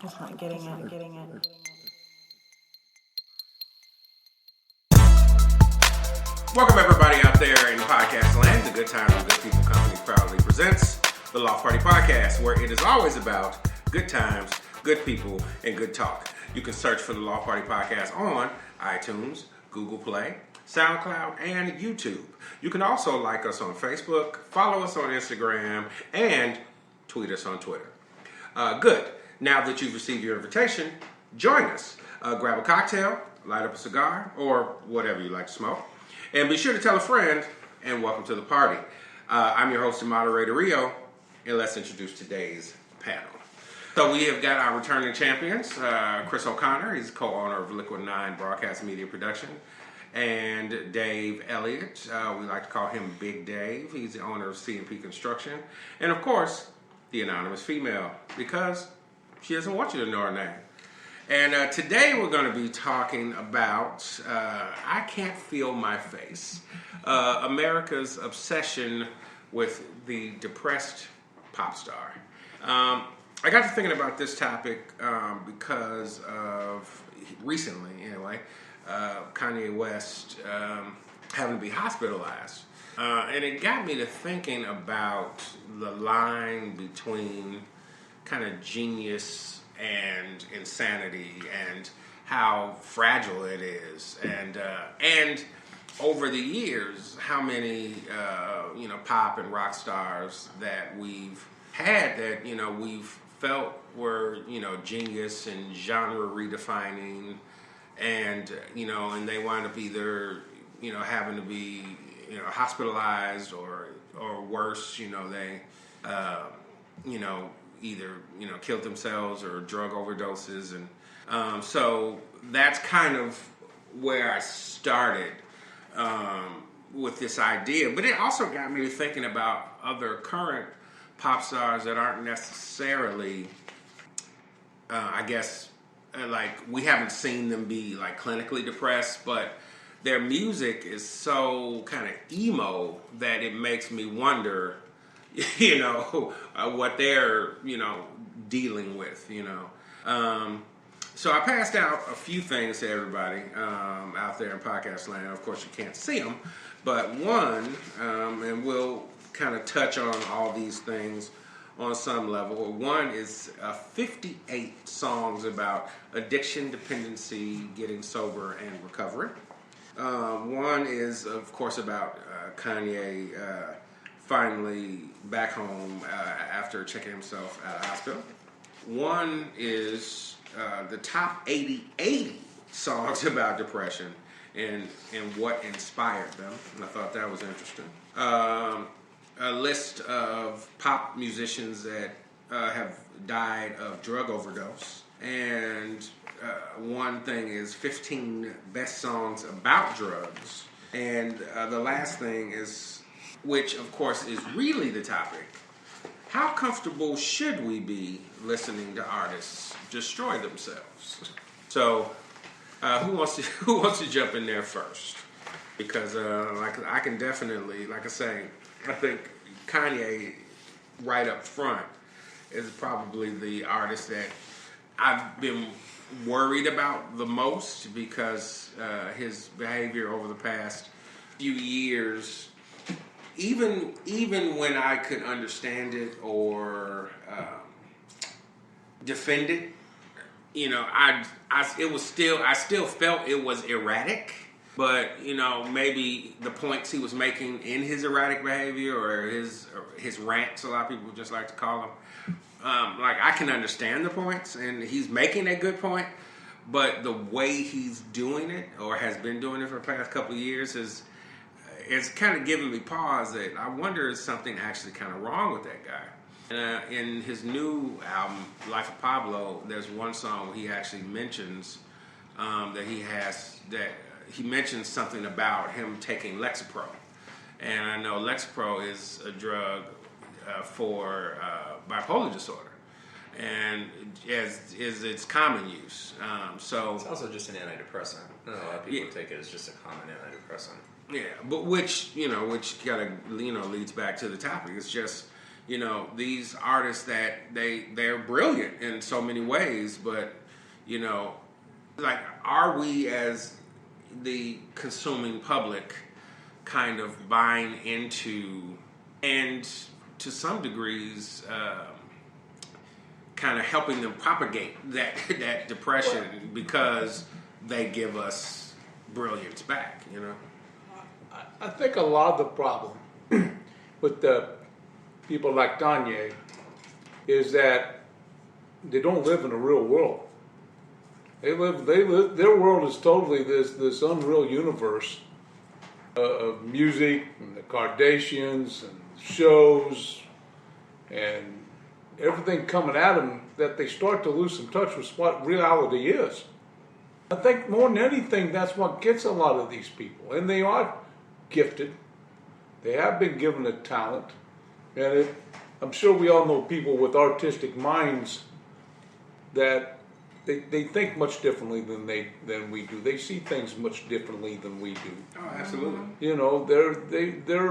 It's not getting in. Welcome everybody out there in podcast land. The Good Times and Good People Company proudly presents the Loft Party Podcast, where it is always about good times, good people, and good talk. You can search for the Loft Party Podcast on iTunes, Google Play, SoundCloud, and YouTube. You can also like us on Facebook, follow us on Instagram, and tweet us on Twitter. Good. Now that you've received your invitation, join us. Grab a cocktail, light up a cigar, or whatever you like to smoke. And be sure to tell a friend, and welcome to the party. I'm your host and moderator, Rio, and let's introduce today's panel. So we have got our returning champions, Chris O'Connor. He's co-owner of Liquid 9 Broadcast Media Production. And Dave Elliott, we like to call him Big Dave. He's the owner of C&P Construction. And of course, the anonymous female, because she doesn't want you to know her name. And today we're going to be talking about I Can't Feel My Face, America's obsession with the depressed pop star. I got to thinking about this topic because of, recently anyway, Kanye West having to be hospitalized. And it got me to thinking about the line between kind of genius and insanity, and how fragile it is, and over the years, how many pop and rock stars that we've had that we've felt were genius and genre redefining, and and they wind up either having to be hospitalized or worse, they either killed themselves or drug overdoses, and so that's kind of where I started with this idea. But it also got me to thinking about other current pop stars that aren't necessarily, like we haven't seen them be like clinically depressed, but their music is so kind of emo that it makes me wonder what they're, dealing with, So I passed out a few things to everybody out there in podcast land. Of course, you can't see them, but one, and we'll kind of touch on all these things on some level. One is 58 songs about addiction, dependency, getting sober, and recovery. One is, of course, about Kanye finally back home after checking himself out of hospital. One is the top 80 songs about depression and what inspired them. And I thought that was interesting. A list of pop musicians that have died of drug overdose. And one thing is 15 best songs about drugs. And the last thing is, which of course is really the topic, how comfortable should we be listening to artists destroy themselves? So, who wants to jump in there first? Because I can definitely, like I say, I think Kanye right up front is probably the artist that I've been worried about the most, because his behavior over the past few years, even when I could understand it or defend it, I still felt it was erratic. But maybe the points he was making in his erratic behavior, or his rants, a lot of people just like to call them, I can understand the points, and he's making a good point. But the way he's doing it, or has been doing it for the past couple of years, it's kind of giving me pause that I wonder is something actually kind of wrong with that guy. In his new album, Life of Pablo, there's one song where he actually mentions that he mentions something about him taking Lexapro. And I know Lexapro is a drug for bipolar disorder, and is its common use. So it's also just an antidepressant. I know a lot of people take it as just a common antidepressant. Yeah, but which kind of leads back to the topic. It's just these artists that they're brilliant in so many ways, but like, are we as the consuming public kind of buying into, and to some degrees kind of helping them propagate that depression because they give us brilliance back, I think a lot of the problem with the people like Kanye is that they don't live in the real world. Their world is totally this unreal universe of music and the Kardashians and shows and everything coming at them, that they start to lose some touch with what reality is. I think more than anything, that's what gets a lot of these people. And they are gifted. They have been given a talent. And I'm sure we all know people with artistic minds that they think much differently than we do. They see things much differently than we do. Oh, absolutely. They're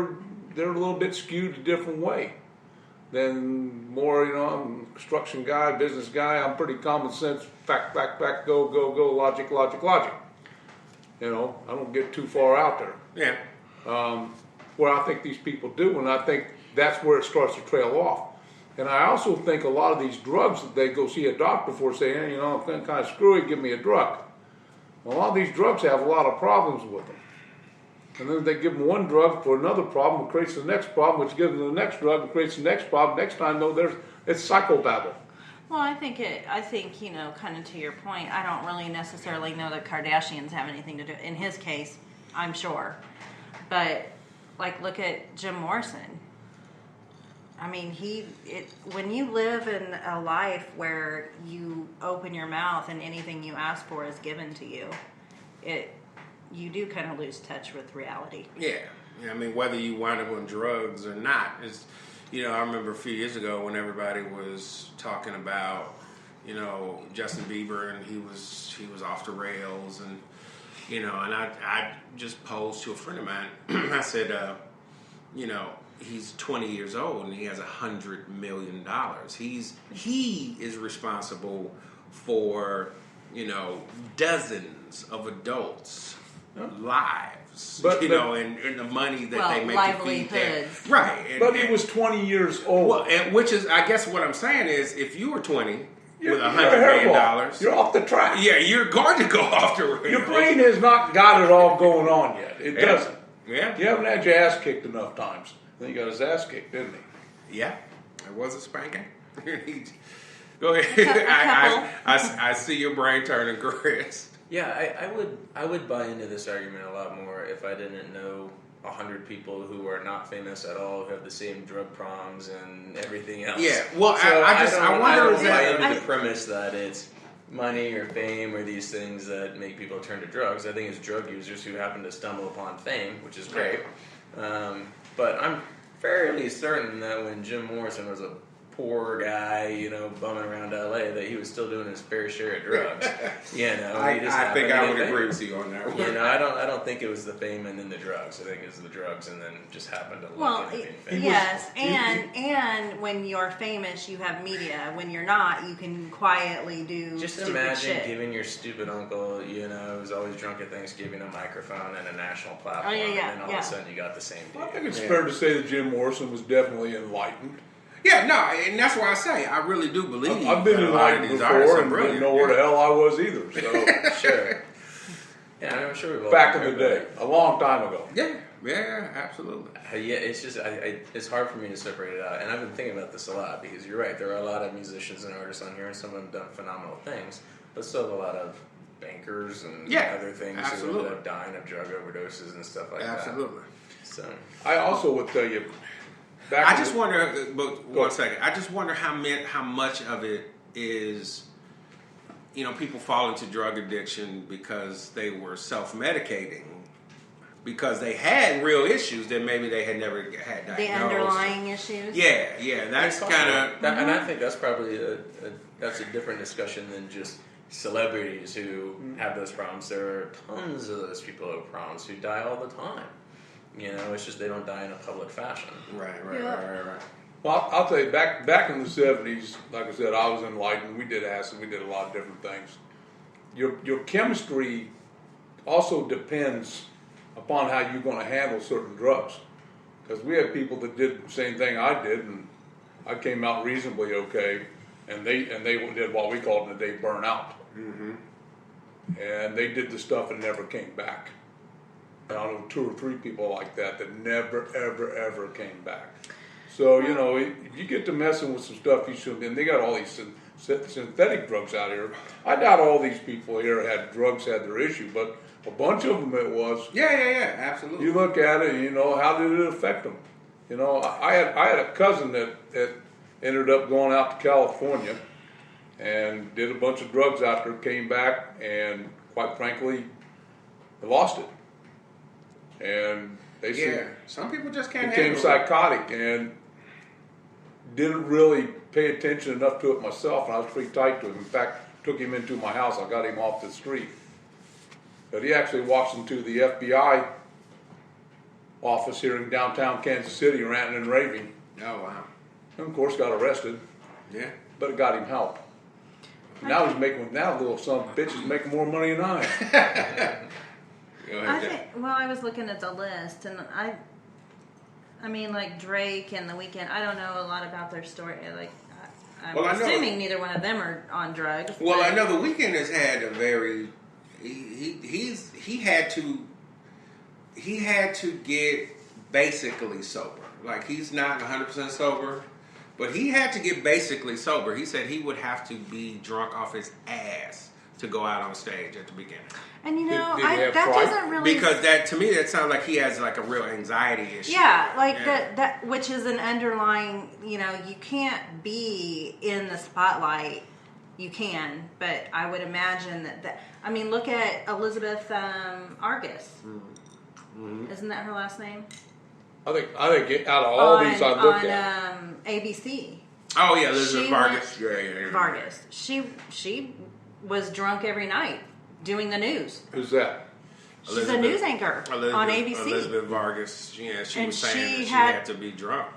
a little bit skewed a different way. Then more, I'm a construction guy, business guy. I'm pretty common sense. Fact, go, logic. I don't get too far out there. Yeah. Where I think these people do, and I think that's where it starts to trail off. And I also think a lot of these drugs that they go see a doctor for, saying, hey, I'm kind of screwy, give me a drug. Well, a lot of these drugs have a lot of problems with them. And then they give them one drug for another problem, it creates the next problem, which gives them the next drug, and creates the next problem. Next time, it's psychobabble. Well, I think, kind of to your point, I don't really necessarily know that Kardashians have anything to do. In his case, I'm sure. But, like, look at Jim Morrison. I mean, when you live in a life where you open your mouth and anything you ask for is given to you, you do kind of lose touch with reality. Yeah. I mean, whether you wind up on drugs or not, I remember a few years ago when everybody was talking about, Justin Bieber, and he was off the rails, and and I just posed to a friend of mine. I said, he's 20 years old and he has $100 million. He is responsible for dozens of adults' lives, and the money that they make to feed them. Right. But he was 20 years old. Well, which is, I guess what I'm saying is, if you were 20 with $100 million, you're off the track. Yeah, you're going to go off the rails. Your brain has not got it all going on yet. It doesn't. Yeah. You haven't had your ass kicked enough times. Then he got his ass kicked, didn't he? Yeah, it was a spanking. Go ahead. I see your brain turning, Chris. Yeah, I would buy into this argument a lot more if I didn't know 100 people who are not famous at all, who have the same drug problems and everything else. Yeah, well, so I wonder if buy into the premise that it's money or fame or these things that make people turn to drugs. I think it's drug users who happen to stumble upon fame, which is great. But I'm fairly certain that when Jim Morrison was a poor guy, bumming around LA, that he was still doing his fair share of drugs. I think I would agree with you on that one. I don't think it was the fame and then the drugs. I think it was the drugs and then just happened to look being famous. Yes, and when you're famous, you have media. When you're not, you can quietly do just stupid imagine shit. giving your stupid uncle, who's always drunk at Thanksgiving, a microphone and a national platform, and then all of a sudden you got the same deal. I think it's fair to say that Jim Morrison was definitely enlightened. Yeah, no, and that's why I say I really do believe I've been enlightened before and didn't know where the hell I was either. So sure. Yeah, I'm sure we've all back in the day, a long time ago. Yeah, absolutely. It's just it's hard for me to separate it out, and I've been thinking about this a lot because you're right. There are a lot of musicians and artists on here, and some of them have done phenomenal things, but still have a lot of bankers and other things who end up dying of drug overdoses and stuff like that. Absolutely. So I also would tell you. I just wonder, but 1 second. I just wonder how much of it is, people fall into drug addiction because they were self-medicating, because they had real issues that maybe they had never had diagnosed. The underlying issues. Yeah, that's kind of. And I think that's probably that's a different discussion than just celebrities who have those problems. There are tons of those people who have problems who die all the time. It's just they don't die in a public fashion. Right. Well, I'll tell you, back in the 70s, like I said, I was enlightened. We did acid. We did a lot of different things. Your chemistry also depends upon how you're going to handle certain drugs. Because we had people that did the same thing I did, and I came out reasonably okay, and they did what we called in the day burnout. Mm-hmm. And they did the stuff and never came back. And I know 2 or 3 people like that never, ever, ever came back. So, you know, if you get to messing with some stuff you shouldn't, and they got all these synthetic drugs out here. I doubt all these people here had their issue, but a bunch of them it was. Yeah, absolutely. You look at it and you know, how did it affect them? You know, I had a cousin that ended up going out to California and did a bunch of drugs out there, came back, and quite frankly, lost it. And they some people just can't became handle psychotic and didn't really pay attention enough to it myself, and I was pretty tight to him. In fact, took him into my house. I got him off the street. But he actually walks into the FBI office here in downtown Kansas City, ranting and raving. Oh, wow. And of course got arrested. Yeah. But it got him help. Now little son of a bitch is making more money than I am. I was looking at the list, and I mean, like Drake and The Weeknd, I don't know a lot about their story. Like, I'm assuming neither one of them are on drugs. Well, I know The Weeknd has had a very he had to get basically sober. Like, he's not 100% sober, but he had to get basically sober. He said he would have to be drunk off his ass to go out on stage at the beginning. And you know, that doesn't really, because that, to me, that sounds like he has like a real anxiety issue. Yeah, like that which is an underlying. You know, you can't be in the spotlight. You can, but I would imagine that. I mean, look at Elizabeth Argus. Mm-hmm. Isn't that her last name? I think out of all these I looked at, ABC. Oh yeah, Elizabeth Vargas. Yeah. Vargas. She was drunk every night doing the news. Who's that? She's a news anchor on ABC. Elizabeth Vargas. She was saying that she had to be drunk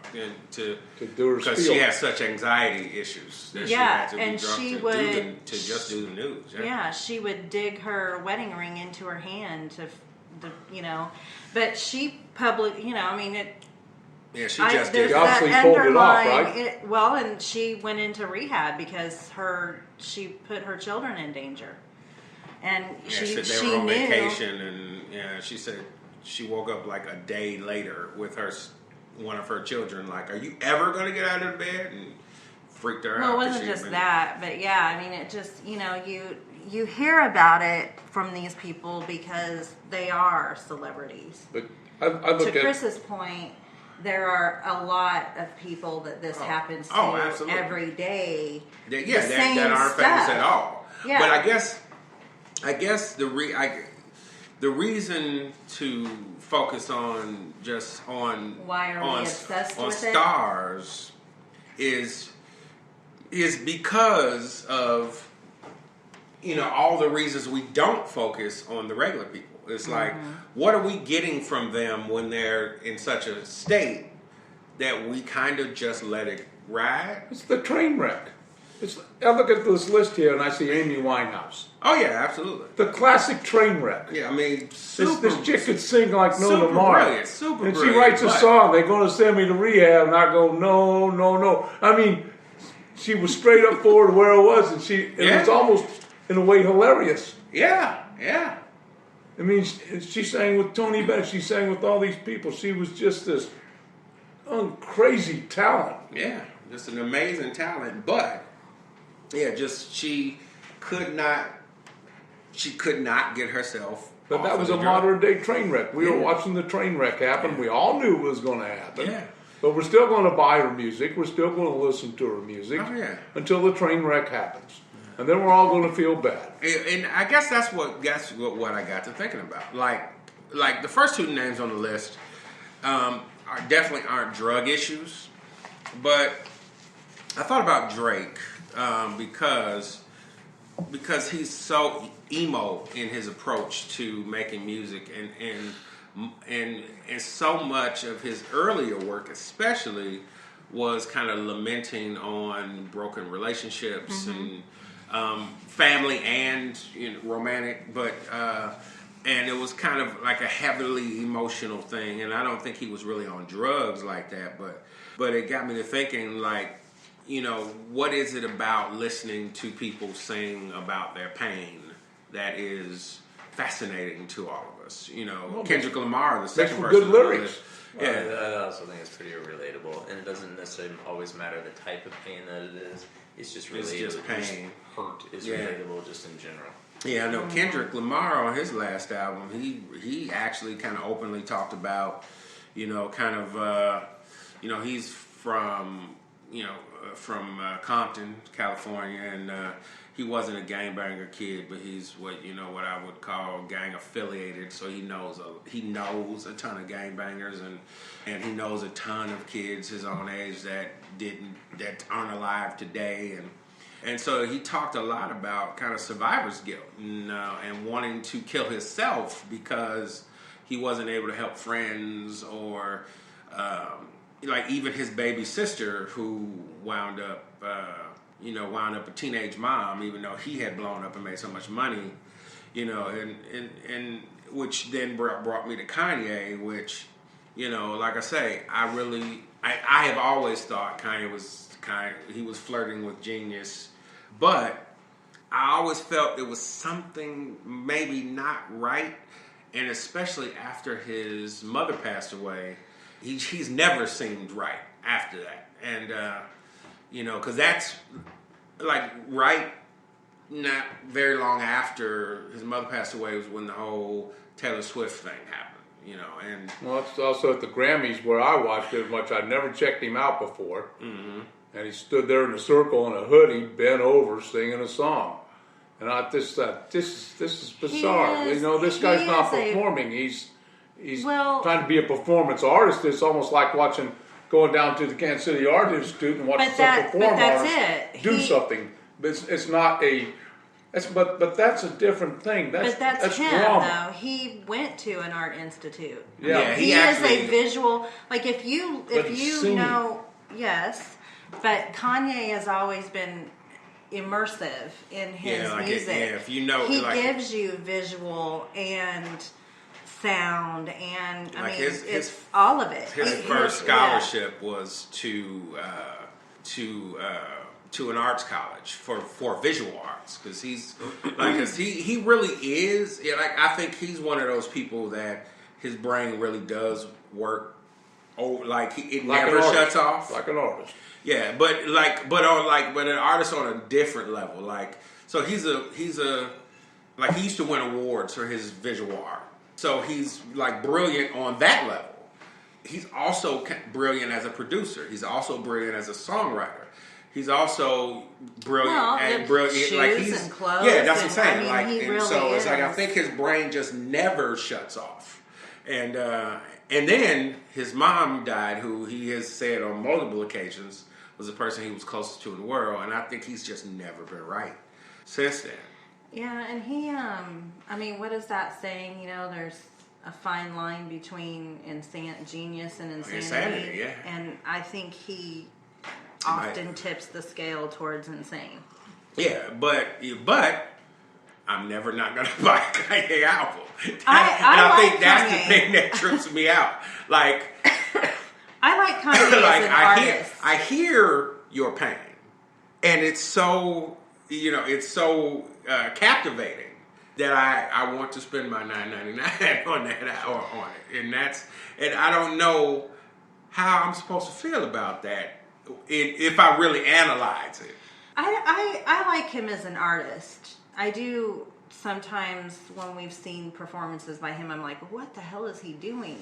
to do her because she has such anxiety issues. That she had to be drunk to just do the news. Yeah, she would dig her wedding ring into her hand but she I mean it. Yeah, she just did. She obviously pulled it off, right? And she went into rehab because she put her children in danger. And she they were on knew, vacation, and she said she woke up like a day later with one of her children. Like, are you ever going to get out of bed? And freaked her out. Well, it wasn't just that, but yeah, I mean, it just you hear about it from these people because they are celebrities. But I look to Chris's point, there are a lot of people that this happens to every day. That aren't famous at all. Yeah. But I guess the reason to focus on why are we obsessed with stars is because of all the reasons we don't focus on the regular people. It's like, what are we getting from them when they're in such a state that we kind of just let it ride? It's the train wreck. I look at this list here and I see Amy Winehouse. Oh yeah, absolutely. The classic train wreck. Yeah, I mean, this chick could sing like no tomorrow. Super and brilliant. She writes a song. They're going to send me to rehab, and I go, no. I mean, she was straight up forward where it was, and it was almost in a way hilarious. Yeah. I mean, she sang with Tony Bennett. She sang with all these people. She was just this crazy talent. Yeah, just an amazing talent. But she could not get herself. But that was a modern day train wreck. We were watching the train wreck happen. We all knew it was going to happen. Yeah. But we're still going to buy her music. We're still going to listen to her music until the train wreck happens. And then we're all going to feel bad. And I guess that's what I got to thinking about. Like the first 2 names on the list definitely aren't drug issues. But I thought about Drake because he's so emo in his approach to making music, and so much of his earlier work especially was kind of lamenting on broken relationships and family and romantic, but and it was kind of like a heavily emotional thing. And I don't think he was really on drugs like that, but it got me to thinking, like, what is it about listening to people sing about their pain that is fascinating to all of us? Kendrick Lamar, the second for person. good lyrics. Well, I also think it's pretty relatable, and it doesn't necessarily always matter the type of pain that it is. It's just relatable. It's just pain. Hurt is relatable just in general. Yeah, I know Kendrick Lamar on his last album, he actually kind of openly talked about, he's from Compton, California, and he wasn't a gangbanger kid, but he's what I would call gang affiliated. So he knows a ton of gangbangers, and he knows a ton of kids his own age that aren't alive today, and so he talked a lot about kind of survivor's guilt and wanting to kill himself because he wasn't able to help friends or like even his baby sister who wound up a teenage mom, even though he had blown up and made so much money, and which then brought me to Kanye, which, like I say, I have always thought Kanye was he was flirting with genius, but I always felt there was something maybe not right, and especially after his mother passed away, he's never seemed right after that, and because that's like right not very long after his mother passed away was when the whole Taylor Swift thing happened, and Well, it's also at the Grammys where I watched it much. I'd never checked him out before. Mm-hmm. And he stood there in a circle in a hoodie, bent over, singing a song. And I just thought, this is bizarre. This guy's not performing. He's trying to be a performance artist. It's almost like going down to the Kansas City Art Institute and watching some performers do something. But it's not a... But that's a different thing. That's him, drama. though. He went to an art institute. Yeah, he is a visual. Like if you know, yes, but Kanye has always been immersive in his music. If you know, he gives you visual and sound, and it's all of it. His first scholarship was to an arts college for visual arts, because he really is I think he's one of those people that his brain really does work never shuts off like an artist. Yeah, but an artist on a different level. So he used to win awards for his visual art. So he's brilliant on that level. He's also brilliant as a producer. He's also brilliant as a songwriter. He's also brilliant shoes and clothes. Yeah, that's what I'm saying. I think his brain just never shuts off. And then his mom died, who he has said on multiple occasions was the person he was closest to in the world, and I think he's just never been right since then. Yeah, and he, what is that saying? There's a fine line between genius and insanity. Yeah. And I think he often tips the scale towards insane. Yeah, but I'm never not going to buy a Kanye album. I think like that's Kanye. the thing that trips me out. I like Kanye as an artist. I hear your pain, and it's so captivating that I want to spend my $9.99 on that or on it, and I don't know how I'm supposed to feel about that if I really analyze it. I like him as an artist. I do. Sometimes when we've seen performances by him, I'm like, what the hell is he doing?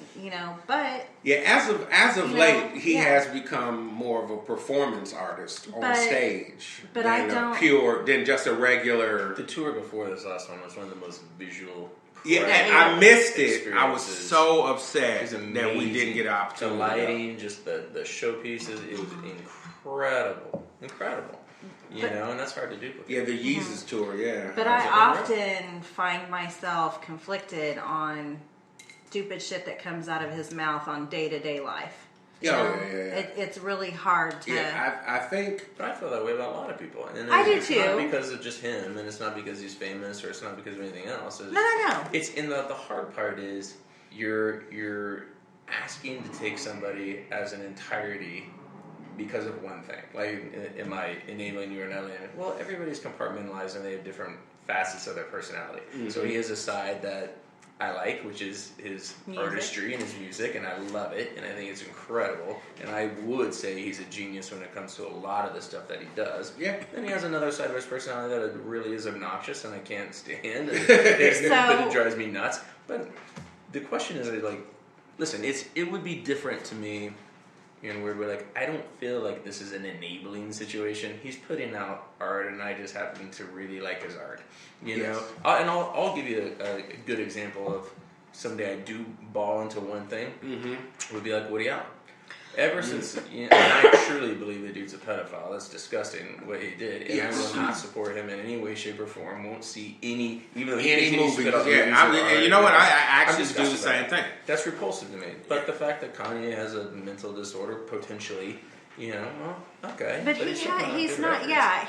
But as of late, he has become more of a performance artist on stage. But than just a regular. The tour before this last one was one of the most visual. Yeah, and I missed it. I was so upset that we didn't get an opportunity. The lighting, just the showpieces, it was incredible. And that's hard to duplicate. Yeah, the Yeezus tour, yeah. But I often find myself conflicted on stupid shit that comes out of his mouth on day-to-day life. You Oh, know? yeah. It's really hard to. Yeah, I think. But I feel that way about a lot of people. And I do it's too. not because of just him, and it's not because he's famous, or it's not because of anything else. It's No. It's in the hard part is you're asking to take somebody as an entirety because of one thing. Like, am I enabling you or not? Well, everybody's compartmentalized and they have different facets of their personality. Mm-hmm. So he has a side that I like, which is his artistry and his music, and I love it, and I think it's incredible. And I would say he's a genius when it comes to a lot of the stuff that he does. Yeah. And he has another side of his personality that really is obnoxious, and I can't stand. But it drives me nuts. But the question is, like, listen, it would be different to me in a weird way. Like, I don't feel like this is an enabling situation. He's putting out art, and I just happen to really like his art. You know, and I'll give you a good example of someday I do ball into one thing. Mm-hmm. Would be like Woody Allen. Ever since, and I truly believe the dude's a pedophile. That's disgusting what he did, and I will not support him in any way, shape, or form. Won't see any movies. You know what? I actually do the same thing. That's repulsive to me. But the fact that Kanye has a mental disorder, potentially, well, okay. But he's not. Yeah,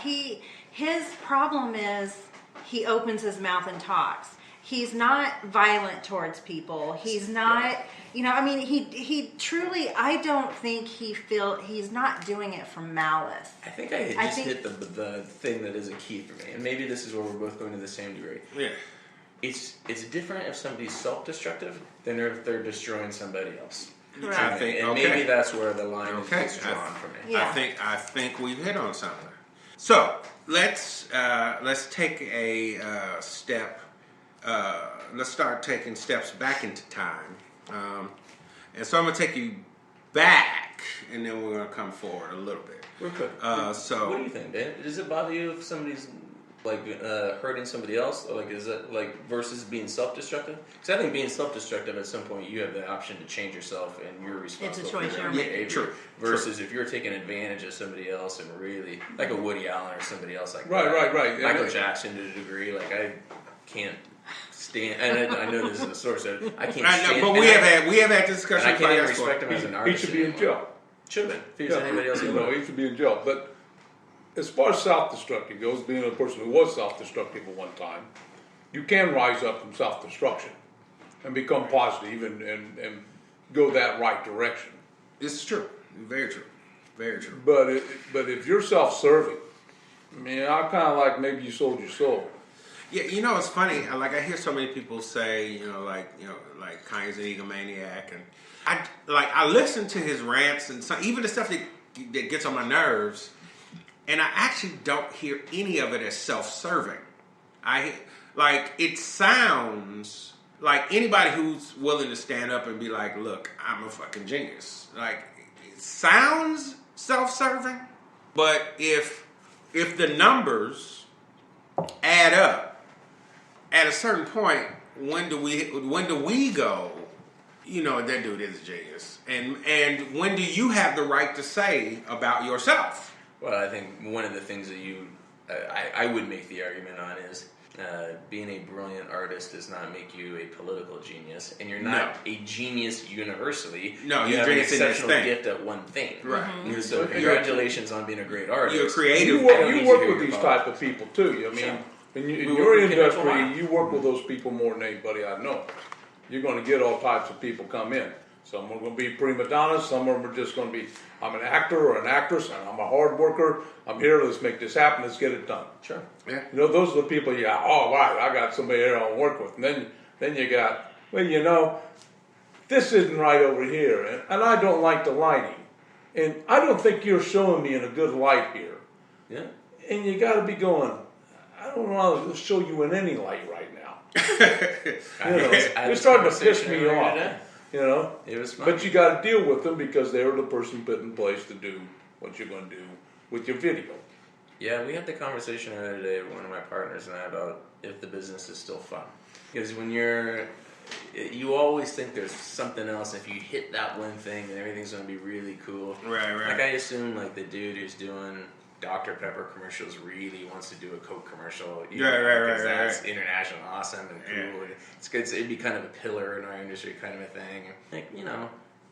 his problem is he opens his mouth and talks. He's not violent towards people. He's not, he truly, I don't think he's not doing it from malice. I think I just hit the thing that is a key for me. And maybe this is where we're both going to the same degree. Yeah. It's different if somebody's self-destructive than if they're destroying somebody else. Right. Maybe that's where the line is drawn for me. Yeah. I think we've hit on something. So let's take a step. Let's start taking steps back into time. And so I'm going to take you back, and then we're going to come forward a little bit. We're good. So what do you think, Dan? Does it bother you if somebody's hurting somebody else? Or is it versus being self-destructive? Because I think being self-destructive at some point you have the option to change yourself, and you're responsible. It's a choice for you're your making. behavior. Versus if you're taking advantage of somebody else and really like a Woody Allen or somebody else like Right. Michael Jackson to a degree. Like I can't stand, and I know this is a source. I can't stand. But we have had discussions. I can't even respect him as an artist. He should be in jail. Should have been. If he was anybody else, he should be in jail. But as far as self-destructive goes, being a person who was self-destructive at one time, you can rise up from self-destruction and become positive and go that right direction. This is true. Very true. Very true. But if you're self-serving, I kind of like maybe you sold your soul. Yeah, it's funny. Like I hear so many people say, like Kanye's an egomaniac, and I listen to his rants and even the stuff that gets on my nerves, and I actually don't hear any of it as self-serving. It sounds like anybody who's willing to stand up and be like, "Look, I'm a fucking genius." Like it sounds self-serving, but if the numbers add up. At a certain point, when do we go, that dude is a genius? And when do you have the right to say about yourself? Well, I think one of the things that I would make the argument on is being a brilliant artist does not make you a political genius, and you're not a genius universally. No, you you're have an genius in this exceptional thing. gift at one thing. Right. Mm-hmm. So congratulations on being a great artist. You're creative. You work with these type of people too. In your industry, you work with those people more than anybody I know. You're going to get all types of people come in. Some are going to be prima donnas. Some of them are just going to be, I'm an actor or an actress, and I'm a hard worker. I'm here. Let's make this happen. Let's get it done. Sure. Yeah. Those are the people. Yeah. Oh, right. I got somebody here I'll work with. And then you got, this isn't right over here, and I don't like the lighting, and I don't think you're showing me in a good light here. Yeah. And you got to be going. I don't know how to show you in any light right now. You're starting to piss me off. It was fun. But you got to deal with them because they're the person put in place to do what you're going to do with your video. Yeah, we had the conversation the other day with one of my partners and I about if the business is still fun. Because when you always think there's something else. If you hit that one thing, then everything's going to be really cool. Right. Like I assume the dude who's doing Dr. Pepper commercials really wants to do a Coke commercial. Right. That's international, awesome, and cool. Yeah. It's good. It'd be kind of a pillar in our industry, kind of a thing.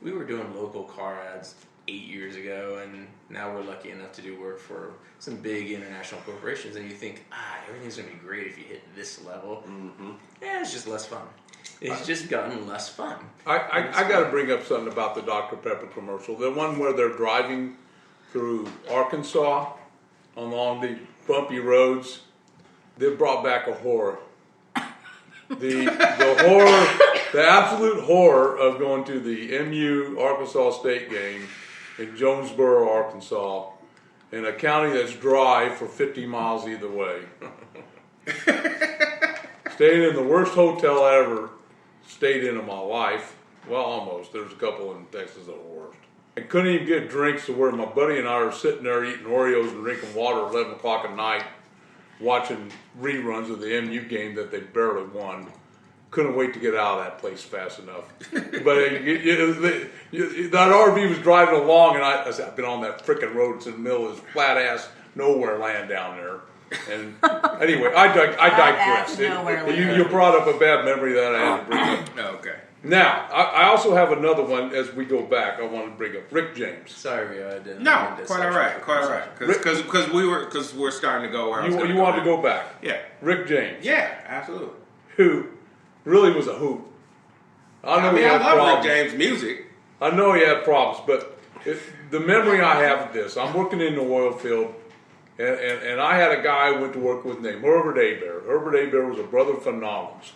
we were doing local car ads 8 years ago, and now we're lucky enough to do work for some big international corporations, and you think, everything's going to be great if you hit this level. Mm-hmm. Yeah, it's just less fun. It's just gotten less fun. I got to bring up something about the Dr. Pepper commercial. The one where they're driving through Arkansas along the bumpy roads. They brought back a horror. The horror, the absolute horror of going to the MU Arkansas State game in Jonesboro, Arkansas, in a county that's dry for 50 miles either way. Stayed in the worst hotel I ever stayed in my life. Well, almost. There's a couple in Texas that were worse. I couldn't even get drinks to where my buddy and I were sitting there eating Oreos and drinking water at 11 o'clock at night, watching reruns of the MU game that they barely won. Couldn't wait to get out of that place fast enough. But that RV was driving along, and I said, I've been on that frickin' road. It's in the middle of this flat-ass nowhere land down there. And anyway, I digress. You brought up a bad memory that I had to bring up. Okay. Now, I also have another one as we go back. I want to bring up Rick James. Sorry, Rio, I didn't. No, quite all right. Because we're starting to go where you wanted to go back. Yeah. Rick James. Yeah, absolutely. Who really was a hoot. I love Rick James' music. I know he had problems, but the memory I have of this, I'm working in the oil field, and I had a guy I went to work with named Herbert Hebert. Herbert Hebert was a brother from Nolens.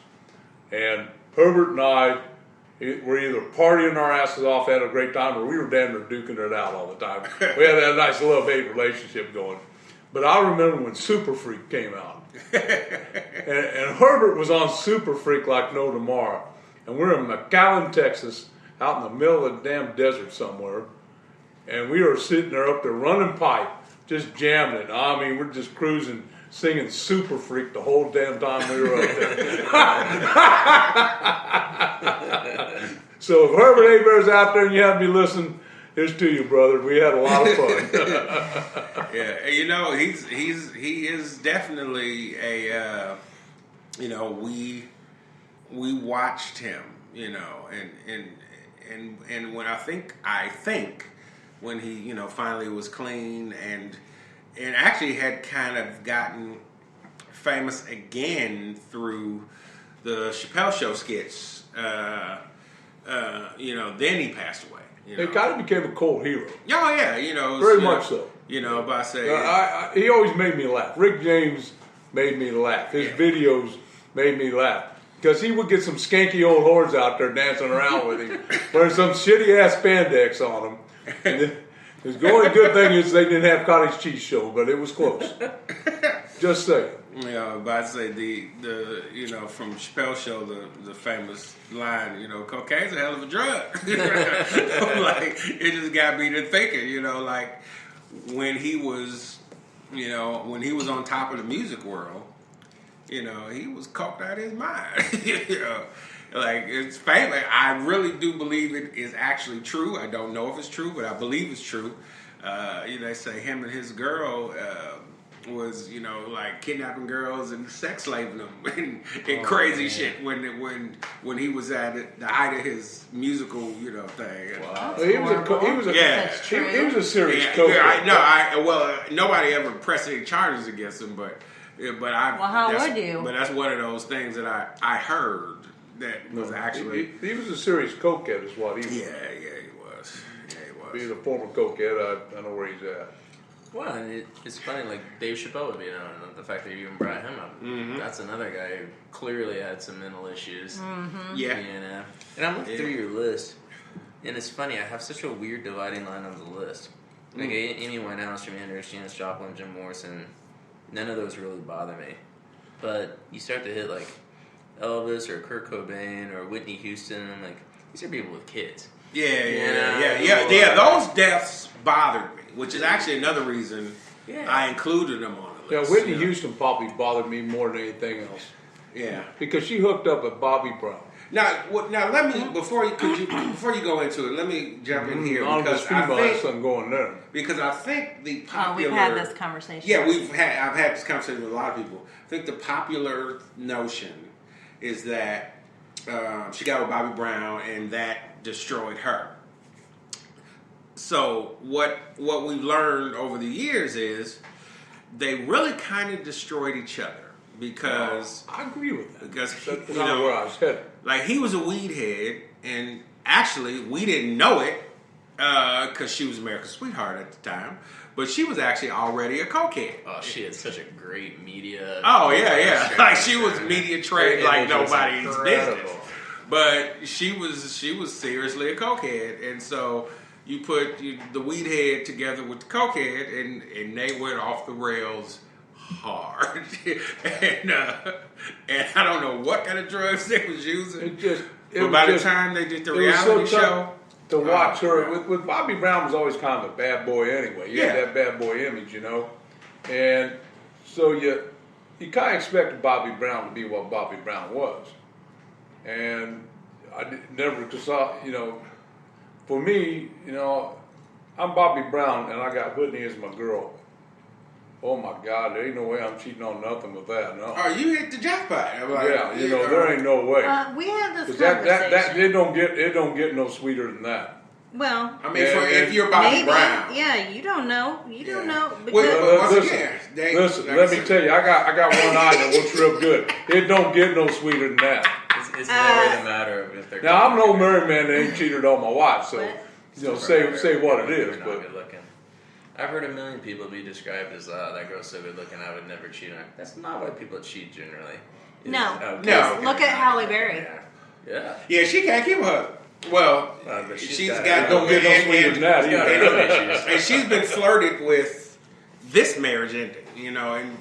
And Herbert and I were either partying our asses off, had a great time, or we were damn near duking it out all the time. We had that nice love-hate relationship going. But I remember when Super Freak came out. and Herbert was on Super Freak like no tomorrow. And we're in McAllen, Texas, out in the middle of the damn desert somewhere. And we were sitting there up there running pipe, just jamming it. I mean, we're just cruising, singing Super Freak the whole damn time we were up there. So if Herbert Hebert's out there and you have me listen, here's to you, brother. We had a lot of fun. Yeah, you know, he is definitely a we watched him, you know, and when I think when he finally was clean and actually had kind of gotten famous again through the Chappelle Show skits, then he passed away. It kind of became a cult hero. Oh yeah, very much so. But I say he always made me laugh. Rick James made me laugh. His videos made me laugh because he would get some skanky old whores out there dancing around with him, wearing some shitty ass spandex on them. And the only good thing is they didn't have cottage cheese show, but it was close. Just saying. But I say the from Chappelle Show the famous line, cocaine's a hell of a drug. Like it just got me to thinking, like when he was on top of the music world, he was coked out of his mind. Like it's famous. I really do believe it is actually true. I don't know if it's true, but I believe it's true. They say him and his girl was like kidnapping girls and sex slaving them and crazy shit when he was at the height of his musical thing. Wow. He was a serious cokehead. Nobody ever pressed any charges against him, but how would you? But that's one of those things that I heard that was actually he was a serious cokehead, is what he was. Yeah, he was. He's a former cokehead. I know where he's at. Well, and it's funny, like Dave Chappelle would be the fact that you even brought him up. Mm-hmm. That's another guy who clearly had some mental issues. Mm-hmm. Yeah. And I'm looking through your list, and it's funny, I have such a weird dividing line on the list. Like Amy Winehouse, Jimi Hendrix, Janis Joplin, Jim Morrison, none of those really bother me. But you start to hit like Elvis or Kurt Cobain or Whitney Houston, and I'm like, these are people with kids. Yeah. Those deaths bothered me, which is actually another reason I included them on the list. Yeah, Whitney Houston probably bothered me more than anything else. Yeah, because she hooked up with Bobby Brown. Now let me before you go into it, let me jump in here because I think the popular. We've had this conversation. Yeah, I've had this conversation with a lot of people. I think the popular notion is that she got with Bobby Brown and that destroyed her. So what we've learned over the years is they really kind of destroyed each other because I agree with that. because That's you not know, where I was headed. like he was a weed head, and actually we didn't know it because she was America's sweetheart at the time, but she was actually already a cokehead. Oh, she had such a great media. Oh yeah, like she was media trained like nobody's incredible. business. But she was seriously a cokehead, and so you put the weed head together with the cokehead, and they went off the rails hard. and I don't know what kind of drugs they was using. But by the time they did the reality show, to watch her God. with Bobby Brown was always kind of a bad boy anyway. You had that bad boy image, and so you kind of expected Bobby Brown to be what Bobby Brown was, and I never saw, for me, I'm Bobby Brown and I got Whitney as my girl. Oh my God, there ain't no way I'm cheating on nothing with that. No. Oh, you hit the jackpot. I'm like, there ain't no way. We had this 'Cause conversation. that it don't get no sweeter than that. Well, I mean, if you're Bobby maybe. Brown, Yeah, you don't know. You don't know. Well, once listen, again, listen. Let me tell you, I got one eye that looks real good. It don't get no sweeter than that. It's never the matter of if they're. Now I'm no married man that ain't cheated on my wife, so What? say what it is. They're not But good looking. I've heard a million people be described as that girl's so good looking I would never cheat on her. That's not why people cheat generally. No. No. Look at Halle Berry. Yeah. she can't keep her. Well, But she's got got don't get no and- sweeter and- than that She's got either. her own issues. and she's been flirted with this marriage ending,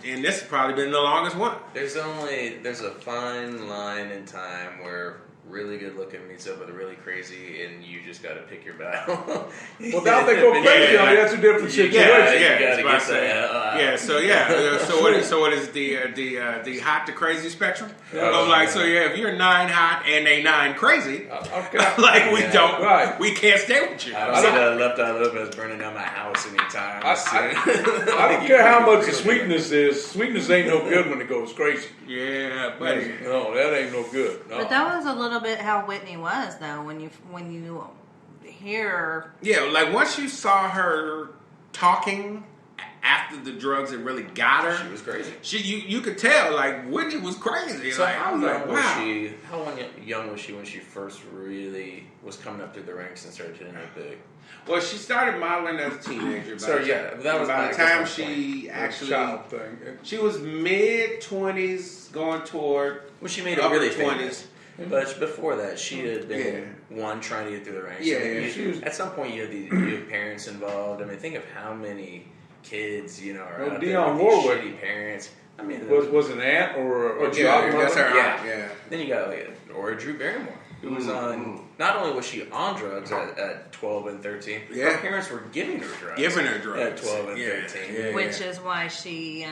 and this has probably been the longest one. There's a fine line in time where really good looking meets up with really crazy, and you just got to pick your battle. Well, now they go crazy on you. That's a different situation. You gotta that's what I get say. that. So what is the hot to crazy spectrum? Of like, so if you're 9 hot and a 9 crazy, Okay. like Right. we can't stay with you. I don't see that left eye Lopez burning down my house anytime soon. I don't care how much the sweetness is. Sweetness ain't no good when it goes crazy. Yeah, buddy. No, that ain't no good. No. But that was a little bit how Whitney was, though. When you hear, Yeah, like once you saw her talking after the drugs had really got her, She was crazy. You could tell like Whitney was crazy. So like, I how was like, young was wow. she? How young was she when she first really was coming up through the ranks and started hitting it big? Well, she started modeling as a teenager. So, yeah, that was by my- the time that's my she actually child thing. she was mid-20s going toward Well, she made it upper really 20s. famous. But before that, she had been one trying to get through the ranks. Yeah, I mean, yeah, you- she was- at some point, you have parents involved. I mean, think of how many kids are Well, out Dionne there with Warwick these shitty parents. I mean, Was an aunt or a Yeah, godmother? that's her Yeah. aunt, yeah. Then you got or Drew Barrymore, who was on. Not only was she on drugs at 12 and 13, Yeah. her parents were giving her drugs. Giving her drugs. at 12 and Yeah, 13. yeah. which is why she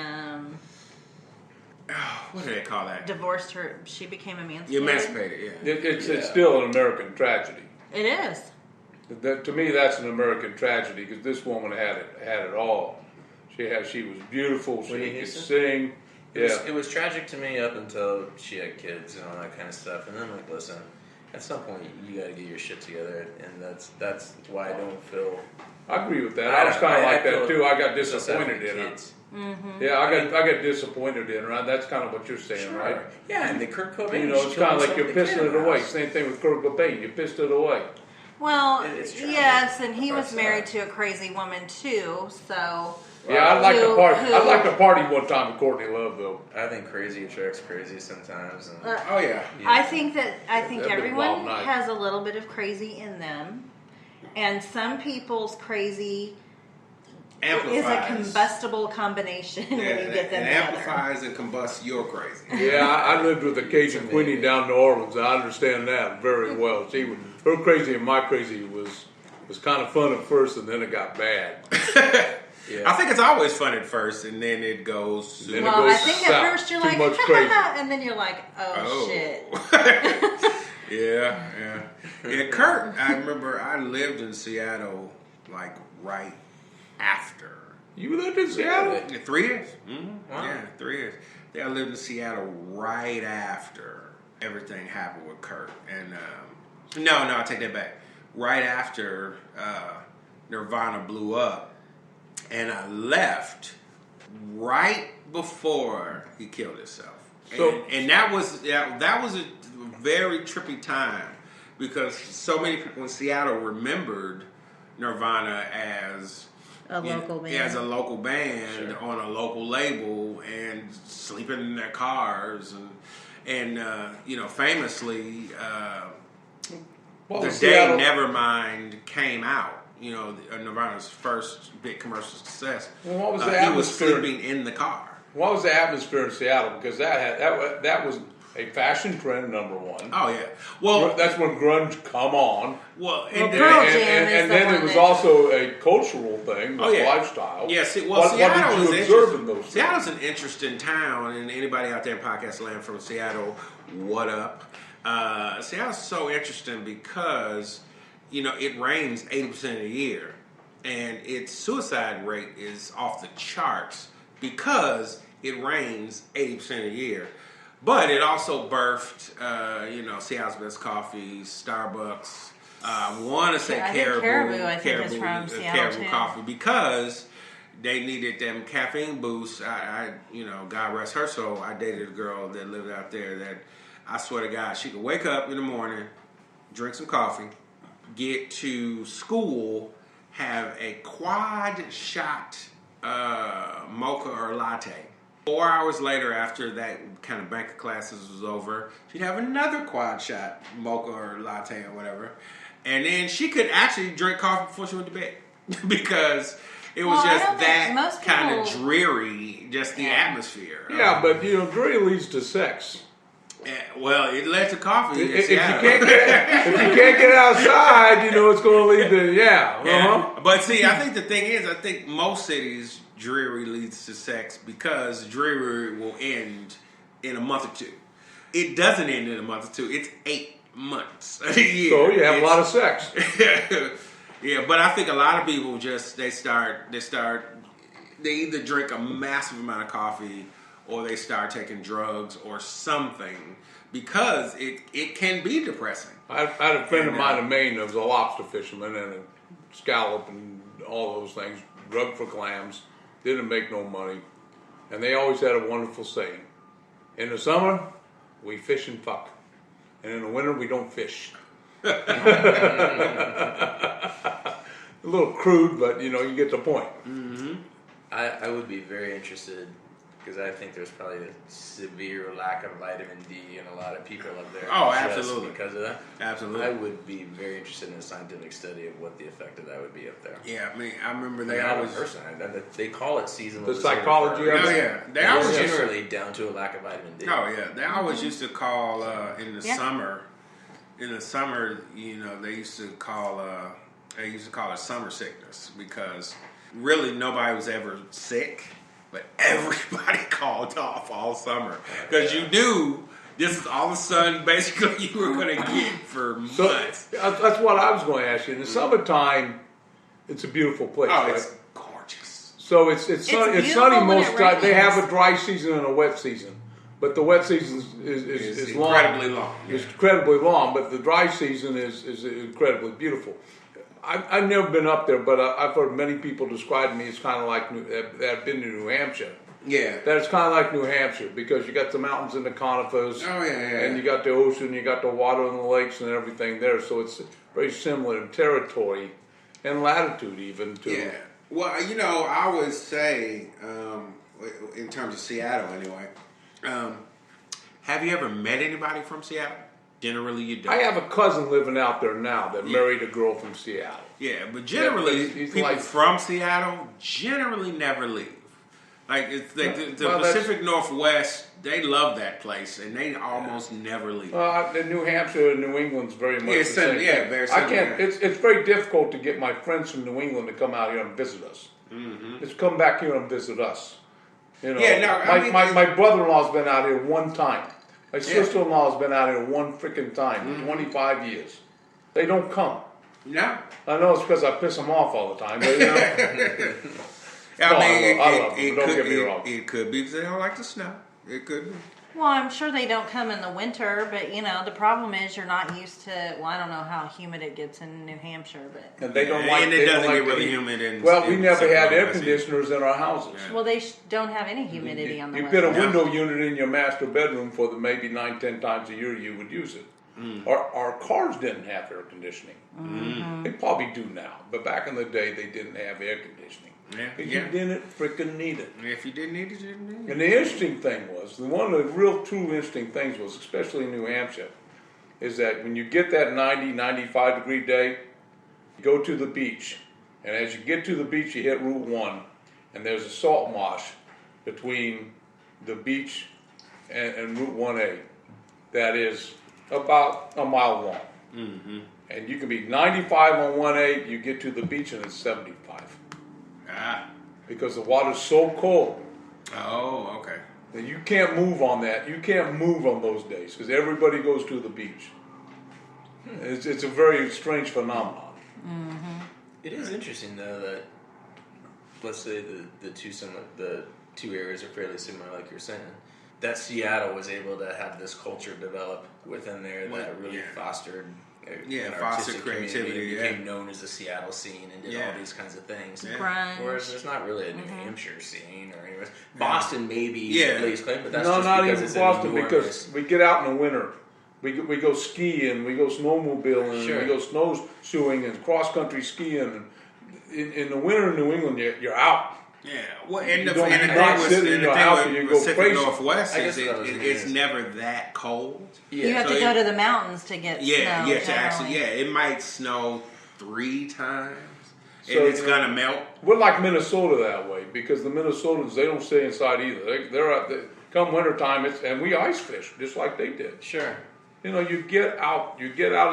What do they call that? divorced her. She became emancipated. Emancipated, yeah. It's still an American tragedy. It is. To me, that's an American tragedy because this woman had it all. She was beautiful. She Whitney could Houston? sing. It was tragic to me up until she had kids and all that kind of stuff. And then I'm like, listen, at some point you got to get your shit together, and that's why I don't feel. I agree with that. I was kind of like that too. I got so sad for disappointed in her. kids. Yeah, I got disappointed in her. That's kind of what you're saying, right? Yeah, and the Kurt Cobain. It's kind of like you're pissing it away. Same thing with Kurt Cobain. You pissed it away. Well, It's tragic. yes, and he was That's married sad. to a crazy woman too. So Yeah, I'd like to Who- party. who- I'd like to party one time with Courtney Love though. I think crazy attracts crazy sometimes. And, Oh yeah. I think That'd be a everyone wild night. has a little bit of crazy in them, and some people's crazy Amplifies. is a combustible combination when you get them it together. amplifies and combusts your crazy. Yeah, I lived with a Cajun Queenie down in New Orleans. I understand that very well. Her crazy and my crazy was kind of fun at first, and then it got bad. yeah. I think it's always fun at first, and then it goes. Then it Well, goes I think south. at first you're Too like, much crazy. and then you're like, oh shit. Yeah. Kurt, I remember I lived in Seattle like right after. You lived in Seattle? Yeah, 3 years. Mm-hmm. Wow. Yeah, 3 years. Yeah, I lived in Seattle right after everything happened with Kurt. And no, I take that back. Right after Nirvana blew up, and I left right before he killed himself. So, And that was a very trippy time because so many people in Seattle remembered Nirvana as A local band. as a local band on a local label and sleeping in their cars and famously the Seattle, day Nevermind came out. Nirvana's first big commercial success. Well, what was the he was atmosphere? sleeping in the car. What was the atmosphere in Seattle? Because that was a fashion trend, number one. Oh yeah. Well, that's when grunge come on. Well, Pearl Jam is the then one it was that- also a cultural thing, lifestyle. Yeah, what Seattle did you is observe in those Seattle's things? an interesting town, and anybody out there in podcast land from Seattle, what up? Seattle's so interesting because it rains 80% of the year, and its suicide rate is off the charts because it rains 80% of the year. But it also birthed, Seattle's best coffee, Starbucks. I want to say I think Caribou. I think it's from Seattle Caribou too. coffee because they needed them caffeine boosts. I God rest her soul. I dated a girl that lived out there that I swear to God, she could wake up in the morning, drink some coffee, get to school, have a quad shot mocha or latte. 4 hours later, after that kind of bank of classes was over, she'd have another quad shot mocha or latte or whatever. And then she could actually drink coffee before she went to bed because it was Well, I just don't think most that kind of people- dreary, just the atmosphere. Yeah, but dreary leads to sex. Well, it led to coffee. If you can't get outside, it's going to lead to Yeah. But see, I think the thing is, I think most cities dreary leads to sex because dreary will end in a month or two. It doesn't end in a month or two. It's 8 months a year. So you have a lot of sex. Yeah, but I think a lot of people just they either drink a massive amount of coffee or they start taking drugs or something because it can be depressing. I had a friend of mine in Maine that was a lobster fisherman and a scallop and all those things, drugged for clams, didn't make no money. And they always had a wonderful saying. In the summer, we fish and fuck. And in the winter, we don't fish. A little crude, but you get the point. Mm-hmm. I would be very interested because I think there's probably a severe lack of vitamin D in a lot of people up there. Oh, just absolutely. Because of that. Absolutely. I would be very interested in a scientific study of what the effect of that would be up there. Yeah, I mean, I remember They they always. They call it seasonal. The disorder psychology for a of it? reason. Oh, yeah. They And always it's used to- generally down to a lack of vitamin D. Oh yeah, they always used to call in the Yeah. summer. In the summer, they used to call it summer sickness because really nobody was ever sick, but everybody called off all summer because you knew this is all the sun basically you were going to get for So months. that's what I was going to ask you. In the summertime, it's a beautiful place, Oh, right? it's gorgeous. So it's sunny. It's beautiful sunny when most it time. They have rains. a dry season and a wet season, but the wet season is It's long. incredibly long. It's incredibly long, but the dry season is incredibly beautiful. I've never been up there, but I've heard many people describe me as kind of like that have been to New Hampshire. Yeah. That it's kind of like New Hampshire because you got the mountains and the conifers, Oh yeah. and you got the ocean, you got the water and the lakes and everything there. So it's very similar in territory and latitude even to. Yeah. Well, I always say, in terms of Seattle anyway, have you ever met anybody from Seattle? Generally, you don't. I have a cousin living out there now that married a girl from Seattle. Yeah, but generally, he's people like- from Seattle generally never leave. Like, it's like the Well, that's- Pacific Northwest, they love that place, and they almost never leave. The New Hampshire and New England's very much Yeah, the same. yeah, very I similar. can't. It's very difficult to get my friends from New England to come out here and visit us. Mm-hmm. Just come back here and visit us. Yeah, no, I mean- my brother-in-law's been out here one time. My sister-in-law's been out here one freaking time. Mm-hmm. 25 years. They don't come. No. I know it's because I piss them off all the time, but I No, mean, I love them. Don't get me wrong. It could be because they don't like the snow. It could be. Well, I'm sure they don't come in the winter, but the problem is you're not used to. Well, I don't know how humid it gets in New Hampshire, but And they don't like. And it doesn't get really humid in. Well, we in never Central had air West. conditioners in our houses. Yeah. well, they don't have any humidity on the You west put a side. window unit in your master bedroom for maybe 9-10 times a year you would use it. Our cars didn't have air conditioning. They probably do now, but back in the day they didn't have air conditioning. Yeah. You didn't freaking need it. If you didn't need it, you didn't need it. And the interesting thing was, one of the real true interesting things was, especially in New Hampshire, is that when you get that 90, 95 degree day, you go to the beach. And as you get to the beach, you hit Route 1, and there's a salt marsh between the beach and Route 1A that is about a mile long. Mm-hmm. And you can be 95 on 1A, you get to the beach and it's 75. Because the water's so cold. Oh, okay. And you can't move on that. You can't move on those days because everybody goes to the beach. It's a very strange phenomenon. Mm-hmm. It is interesting though that, let's say the two areas are fairly similar, like you're saying. That Seattle was able to have this culture develop within there that really fostered. An fostered artistic creativity, community, became known as the Seattle scene and did all these kinds of things. Yeah. Grunge. Whereas there's not really a New Hampshire scene or anyways. Boston maybe lays claim, but that's No, just not because even it's Boston, enormous. because we get out in the winter. We go skiing, we go snowmobiling, Sure. we go snowshoeing and cross-country skiing. In the winter in New England, you're out. Yeah, well, and the You don't thing not was, sit in and your the house thing and with you go Pacific crazy. Northwest I is guess that was it's nice. never that cold. Yeah. You have So to go to the mountains to get snow. To actually, generally. it might snow 3 times, So, and it's gonna melt. We're like Minnesota that way because the Minnesotans, they don't stay inside either. They're out there. Come wintertime, and we ice fish just like they did. Sure. You get out of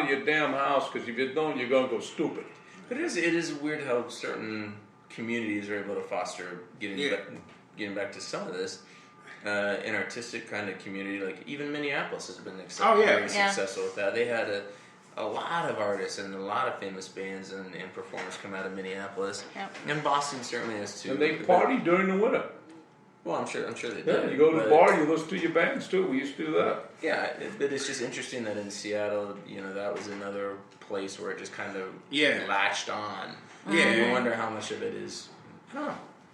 your damn house because if you don't, you're gonna go stupid. But it is weird how certain communities are able to foster getting back to some of this. An artistic kind of community, like even Minneapolis has been very successful with that. They had a lot of artists and a lot of famous bands and performers come out of Minneapolis. Yep. And Boston certainly has too. And they party during the winter. Well, I'm sure they Yeah, did. you go to the but- bar, you listen to your bands too. We used to do that. Yeah, but it's just interesting that in Seattle, that was another place where it just kind of latched on. Yeah. You wonder how much of it is.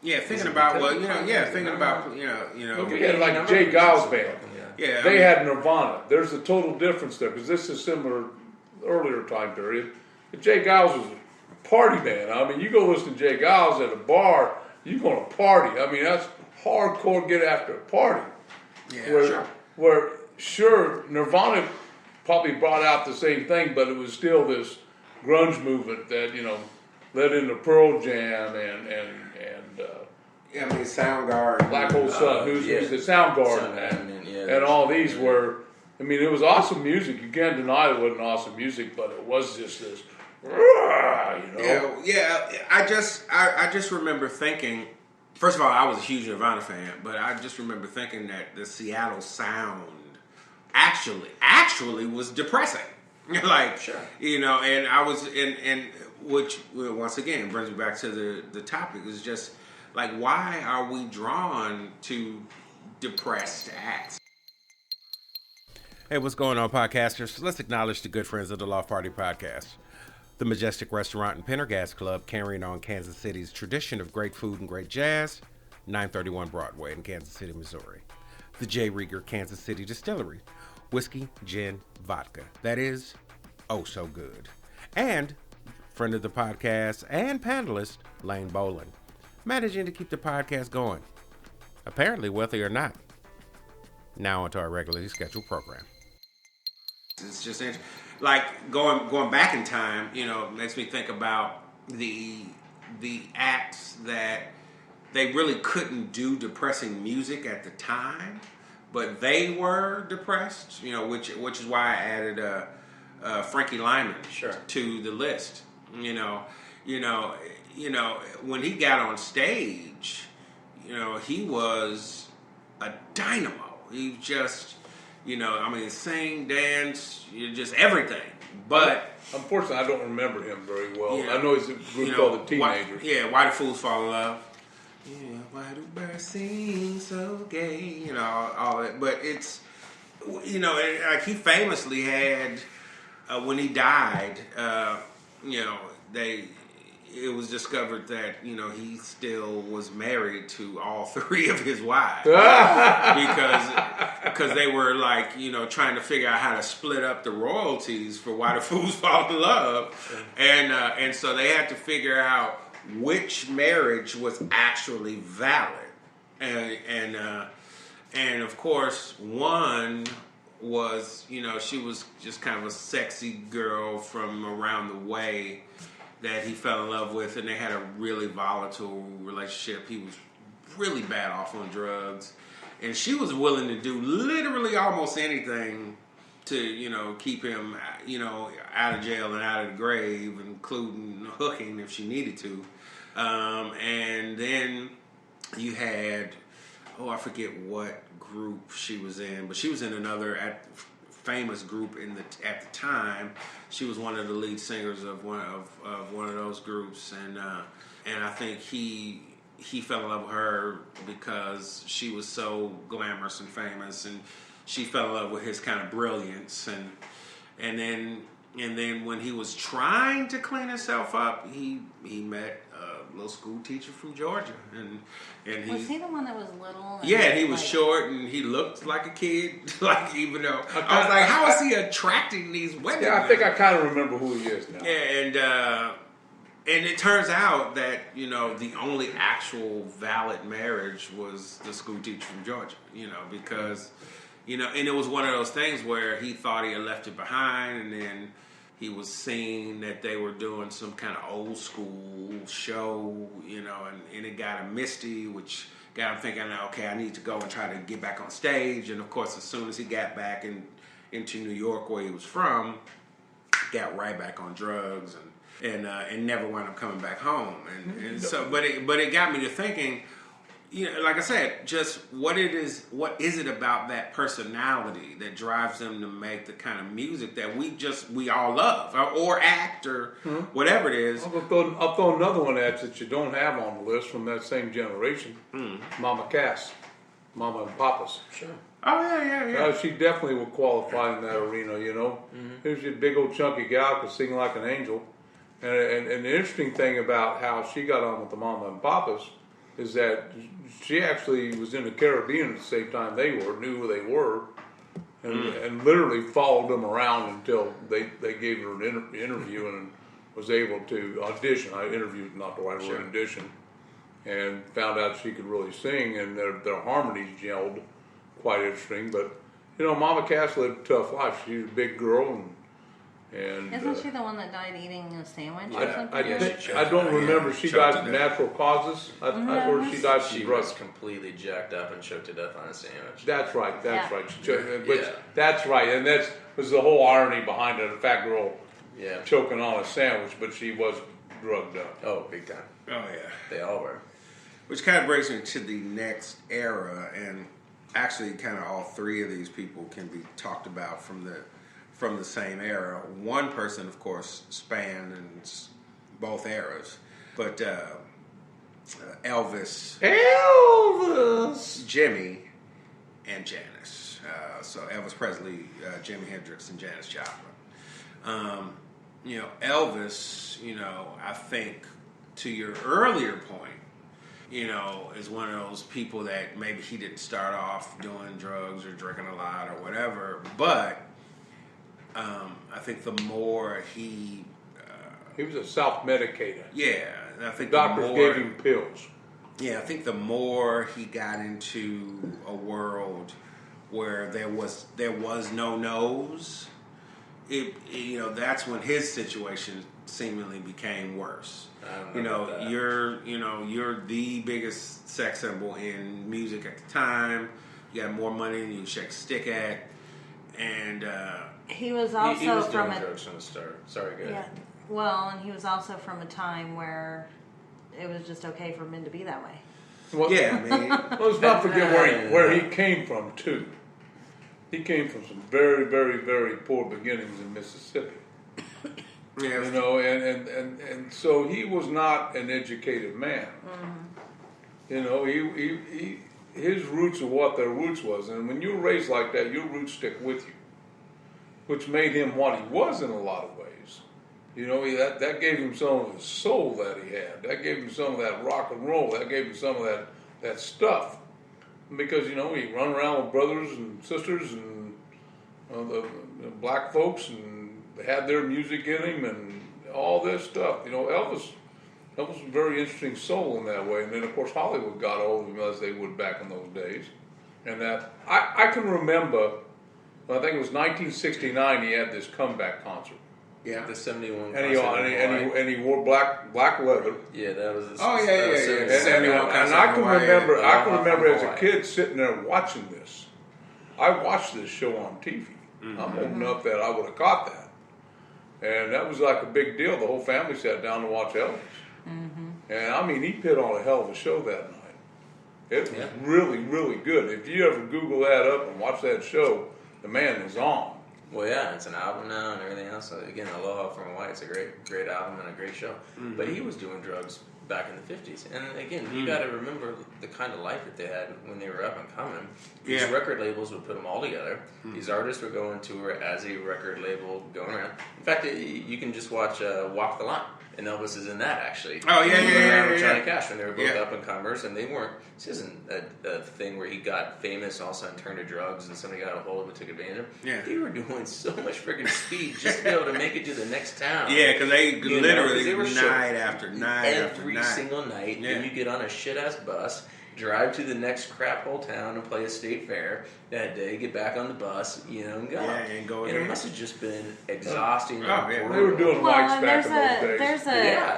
Yeah, thinking about thinking about We had like Jay Giles band. yeah, They had Nirvana. There's a total difference there because this is similar earlier time period. But Jay Giles was a party band. I mean, you go listen to Jay Giles at a bar, you're going to party. I mean, that's hardcore get after a party. yeah, Where Nirvana probably brought out the same thing, but it was still this grunge movement that led into Pearl Jam and I mean Soundgarden, Black Hole Sun, who's the Soundgarden, and all these were. I mean, it was awesome music. You can't deny it wasn't awesome music, but it was just this. I just remember thinking. First of all, I was a huge Nirvana fan, but I just remember thinking that the Seattle sound actually was depressing. Like, Sure. and I was and which once again brings me back to the topic is just like, why are we drawn to depressed acts? Hey, what's going on, podcasters? Let's acknowledge the good friends of the Loft Party Podcast. The Majestic Restaurant and Pendergast Club, carrying on Kansas City's tradition of great food and great jazz, 931 Broadway in Kansas City, Missouri. The J. Rieger Kansas City Distillery, whiskey, gin, vodka. That is, oh so good. And friend of the podcast and panelist, Lane Boland, managing to keep the podcast going. Apparently wealthy or not. Now onto our regularly scheduled program. It's just like going back in time, makes me think about the acts that they really couldn't do depressing music at the time, but they were depressed, which is why I added Frankie Lymon to the list. When he got on stage, he was a dynamo. He just, sing, dance, just everything. But Unfortunately, I don't remember him very well. Yeah. I know he's a group called the Teenagers. Why Do Fools Fall in Love? Yeah, why do birds sing so gay? You know, all that. But it's, you know, like he famously had, when he died, you know, it was discovered that, you know, he still was married to all three of his wives because they were like, you know, trying to figure out how to split up the royalties for Why the Fools Fall in Love, and so they had to figure out which marriage was actually valid, and of course one was, you know, she was just kind of a sexy girl from around the way that he fell in love with, and they had a really volatile relationship. He was really bad off on drugs, and she was willing to do literally almost anything to, you know, keep him, you know, out of jail and out of the grave, including hooking if she needed to. And then you had, I forget what group she was in, but she was in another famous group at the time. She was one of the lead singers of one of those groups, and I think he fell in love with her because she was so glamorous and famous, and she fell in love with his kind of brilliance, and then when he was trying to clean himself up, he met a little school teacher from Georgia, and was he the one that was little? And he was short, and he looked like a kid. Like, even though I was like, how is he attracting these women? Yeah, I think I kind of remember who he is now. Yeah, and it turns out that, you know, the only actual valid marriage was the school teacher from Georgia. You know, because, you know, and it was one of those things where he thought he had left it behind, and then he was seeing that they were doing some kind of old school show, you know, and it got him misty, which got him thinking, okay, I need to go and try to get back on stage. And of course, as soon as he got back into New York, where he was from, got right back on drugs and never wound up coming back home. And so, but it got me to thinking, you know, like I said, just what is it about that personality that drives them to make the kind of music that we all love, or act, or whatever it is. I'll throw another one at you that you don't have on the list from that same generation. Mama Cass, Mama and Papa's. Sure. Oh yeah. She definitely would qualify in that arena, you know. Here's your big old chunky gal could sing like an angel, and the interesting thing about how she got on with the Mama and Papa's is that she actually was in the Caribbean at the same time they were, knew who they were, and literally followed them around until they gave her an interview and was able to audition. I interviewed, not the right word, audition, and found out she could really sing, and their harmonies gelled quite interesting. But, you know, Mama Cass lived a tough life. She was a big girl, and isn't she the one that died eating a sandwich or something? I don't remember. She died from natural causes, or she died from She drugs. was completely jacked up and choked to death on a sandwich. That's right. That's Yeah. right. That's right, and that was the whole irony behind it. A fat girl choking on a sandwich, but she was drugged up. Oh, big time. Oh yeah. They all were. Which kind of brings me to the next era, and actually, kind of all three of these people can be talked about from the same era. One person, of course, spanned both eras, but Elvis, Jimmy, and Janis. So Elvis Presley, Jimi Hendrix, and Janis Joplin. You know, Elvis, you know, I think to your earlier point, you know, is one of those people that maybe he didn't start off doing drugs or drinking a lot or whatever, but I think the more he was a self-medicator. Yeah, I think Doctors gave him pills. Yeah, I think the more he got into a world where there was no no's, you know, that's when his situation seemingly became worse. You're the biggest sex symbol in music at the time. You got more money than you can shake a stick at, and he was also he was from doing drugs from the start. Sorry, go ahead. Yeah, well, and he was also from a time where it was just okay for men to be that way. Well, yeah, I mean, let's not forget where he came from too. He came from some very, very, very poor beginnings in Mississippi. Yeah. You know, and so he was not an educated man. his roots are what their roots was, and when you're raised like that, your roots stick with you, which made him what he was in a lot of ways. That gave him some of his soul that he had. That gave him some of that rock and roll. That gave him some of that stuff. Because, he run around with brothers and sisters and the black folks, and they had their music in him and all this stuff. Elvis was a very interesting soul in that way. And then, of course, Hollywood got hold of him as they would back in those days. And that, I can remember, I think it was 1969, he had this comeback concert. Yeah, the 71. And he wore black leather. Yeah, that was. And I can remember as a kid sitting there watching this. I watched this show on TV. Mm-hmm. I'm old enough that I would have caught that, and that was like a big deal. The whole family sat down to watch Elvis, and he put on a hell of a show that night. It was really, really good. If you ever Google that up and watch that show, the man is on. Well, yeah, it's an album now and everything else. So again, Aloha from Hawaii, it's a great album and a great show. Mm-hmm. But he was doing drugs back in the 50s. And again, you got to remember the kind of life that they had when they were up and coming. These record labels would put them all together. Mm-hmm. These artists would go on tour as a record label going around. In fact, you can just watch Walk the Line. And Elvis is in that, actually. Oh, yeah. Johnny Cash, when they were both up and comers, and they weren't. This isn't a thing where he got famous, all of a sudden turned to drugs, and somebody got a hold of him and took advantage of him. Yeah. They were doing so much freaking speed just to be able to make it to the next town. Yeah, because they literally night after night every single night. Yeah. And you get on a shit ass bus, drive to the next crap hole town and play a state fair that day, get back on the bus, and go. Yeah, and go. And it must have just been exhausting. They were doing whites back in those days.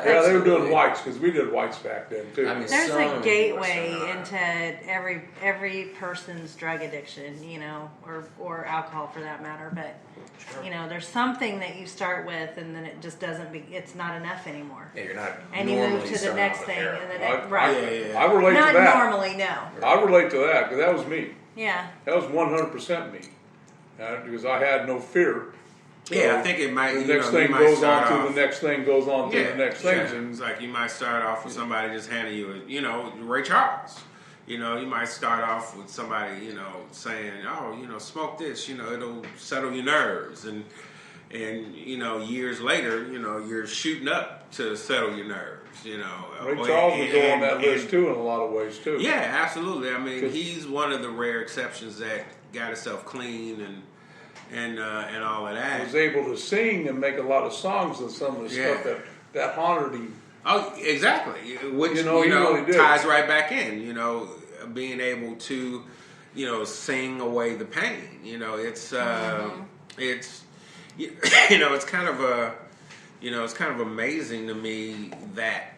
They were doing whites because we did whites back then too. There's a gateway into every person's drug addiction, or alcohol for that matter. But there's something that you start with, and then it just doesn't. It's not enough anymore. Yeah, you're not. And you move to the next thing, and then right. I relate not to that. Not normally, no. I relate to that because that was me. Yeah. That was 100% me, because I had no fear. Yeah, I think it might. The next thing goes on to the next thing goes on to the next thing. And it's like you might start off with somebody just handing you, Ray Charles. You might start off with somebody, saying, "Oh, smoke this. It'll settle your nerves." And years later, you're shooting up to settle your nerves. Ray Charles would go on that list too in a lot of ways too. Yeah, absolutely. I mean, he's one of the rare exceptions that got himself clean and all of that. He was able to sing and make a lot of songs and some of the stuff that haunted him. Oh, exactly. Which really ties right back in. Being able to sing away the pain. It's it's kind of it's kind of amazing to me that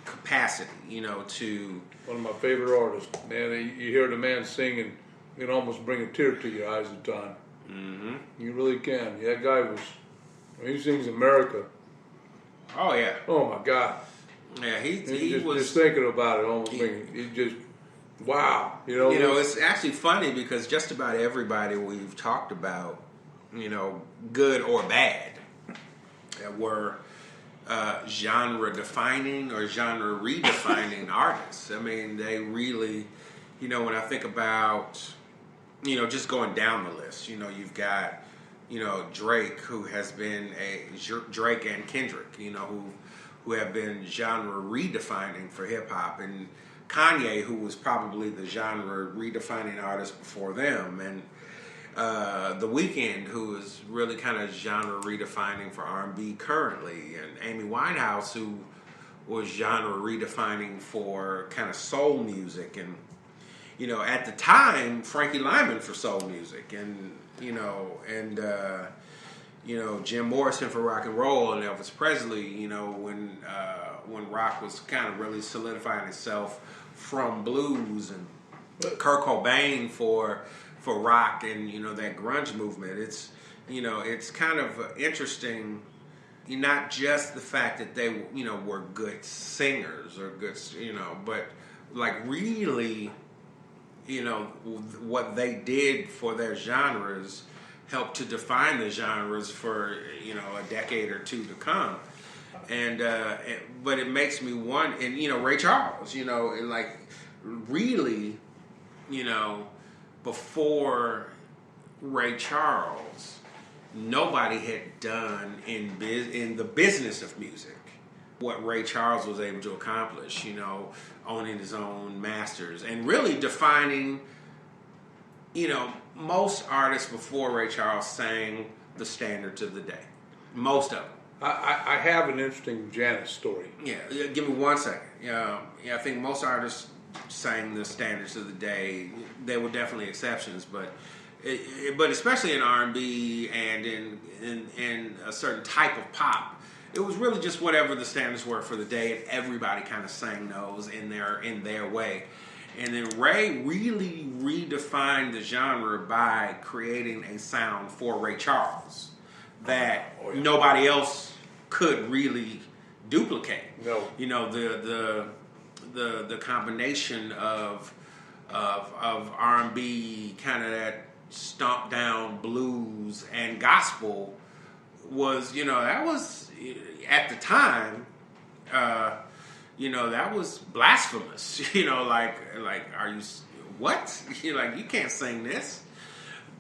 capacity, to... One of my favorite artists, man. You hear the man sing and you can almost bring a tear to your eyes at the time. Mm-hmm. You really can. That guy he sings America. Oh, yeah. Oh, my God. Yeah, just thinking about it almost wow. It's actually funny because just about everybody we've talked about, good or bad, were genre defining or genre redefining artists. I mean, they really, when I think about, just going down the list, you've got, Drake, who has been Drake and Kendrick, who have been genre redefining for hip hop, and Kanye, who was probably the genre redefining artist before them, and the Weeknd, who is really kind of genre redefining for R&B currently, and Amy Winehouse, who was genre redefining for kind of soul music, and at the time Frankie Lymon for soul music, and Jim Morrison for rock and roll, and Elvis Presley, when rock was kind of really solidifying itself from blues, and Kurt Cobain for rock and that grunge movement. It's kind of interesting, not just the fact that they were good singers or good but like really what they did for their genres helped to define the genres for a decade or two to come. And but it makes me wonder, and Ray Charles, and like really, before Ray Charles, nobody had done in the business of music what Ray Charles was able to accomplish, owning his own masters and really defining, most artists before Ray Charles sang the standards of the day. Most of them. I have an interesting Janis story. Yeah, give me 1 second. I think most artists sang the standards of the day. There were definitely exceptions, but especially in R&B and in a certain type of pop, it was really just whatever the standards were for the day, and everybody kind of sang those in their way. And then Ray really redefined the genre by creating a sound for Ray Charles that nobody else could really duplicate. No. The combination of R&B, kind of that stomped down blues and gospel was, that was at the time, that was blasphemous. Like are you what? You can't sing this.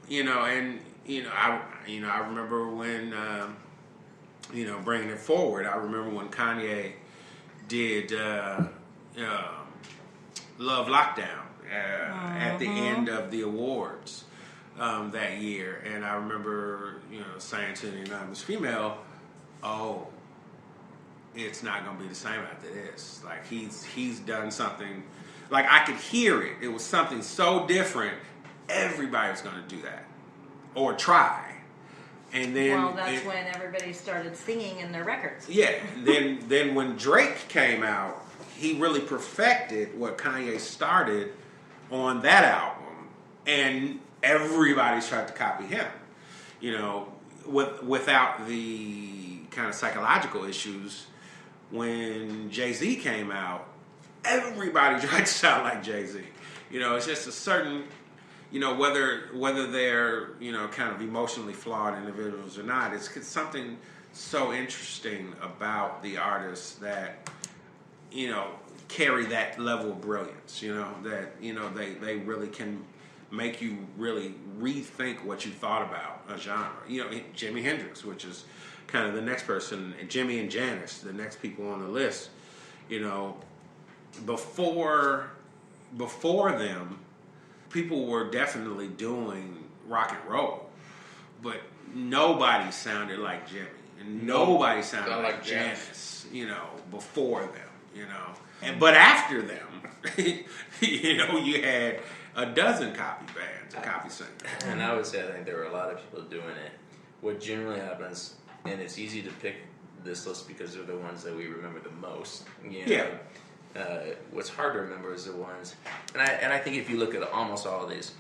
I remember when bringing it forward. I remember when Kanye did Love Lockdown at the end of the awards that year, and I remember saying to the anonymous female, "Oh, it's not going to be the same after this. Like he's done something. Like I could hear it. It was something so different. Everybody was going to do that or try." And then, that's when everybody started singing in their records. Yeah. Then when Drake came out, he really perfected what Kanye started on that album, and everybody's tried to copy him. Without the kind of psychological issues. When Jay-Z came out, everybody tried to sound like Jay-Z. It's just a certain, whether they're, kind of emotionally flawed individuals or not, it's something so interesting about the artists that, carry that level of brilliance, that, they really can make you really rethink what you thought about a genre. Jimi Hendrix, which is kind of the next person, Jimmy and Janis, the next people on the list. Before them, people were definitely doing rock and roll, but nobody sounded like Jimmy, and nobody sounded like Janis. Before them, but after them, you had a dozen copy bands, a copy singers. And I would say I think there were a lot of people doing it. What generally happens, and it's easy to pick this list because they're the ones that we remember the most. What's hard to remember is the ones, and I think if you look at almost all of these,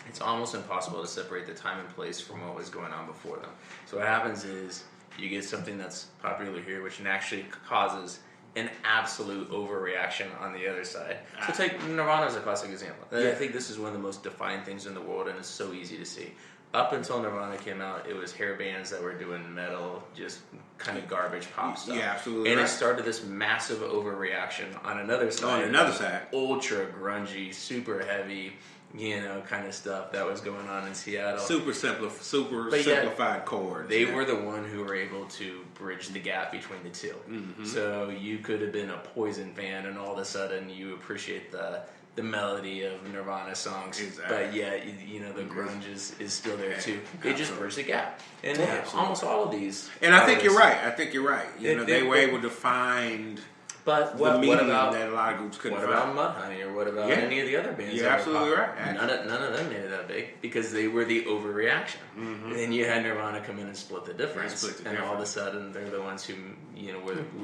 it's almost impossible to separate the time and place from what was going on before them. So what happens is you get something that's popular here, which actually causes an absolute overreaction on the other side. So take Nirvana as a classic example. I think this is one of the most defining things in the world, and it's so easy to see. Up until Nirvana came out, it was hair bands that were doing metal, just kind of garbage pop stuff. Yeah, absolutely. And it started this massive overreaction on another side. Ultra grungy, super heavy, kind of stuff that was going on in Seattle. Super simplified chords. They were the one who were able to bridge the gap between the two. Mm-hmm. So you could have been a Poison fan, and all of a sudden you appreciate the melody of Nirvana songs, but the grunge is still there too. It just bridged the gap, and almost all of these. And I think you're right. They were able to find. But what about that a lot of groups couldn't find? What about Mudhoney, or what about any of the other bands? You're absolutely right. None of them made it that big because they were the overreaction. Mm-hmm. And then you had Nirvana come in and split the difference, all of a sudden they're the ones who we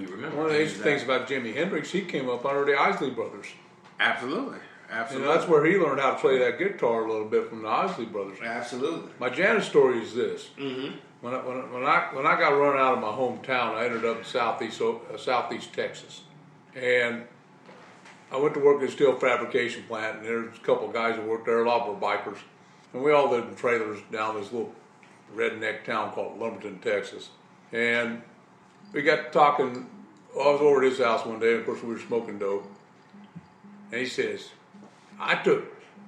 remember. One of the interesting things about Jimi Hendrix, he came up under the Isley Brothers. Absolutely. That's where he learned how to play that guitar a little bit from the Isley Brothers. Absolutely. My Janis story is this. Mm-hmm. When I got run out of my hometown, I ended up in southeast Texas. And I went to work at a steel fabrication plant, and there's a couple of guys that worked there, a lot were bikers. And we all lived in trailers down this little redneck town called Lumberton, Texas. And we got talking. I was over at his house one day, and of course we were smoking dope. And he says, I took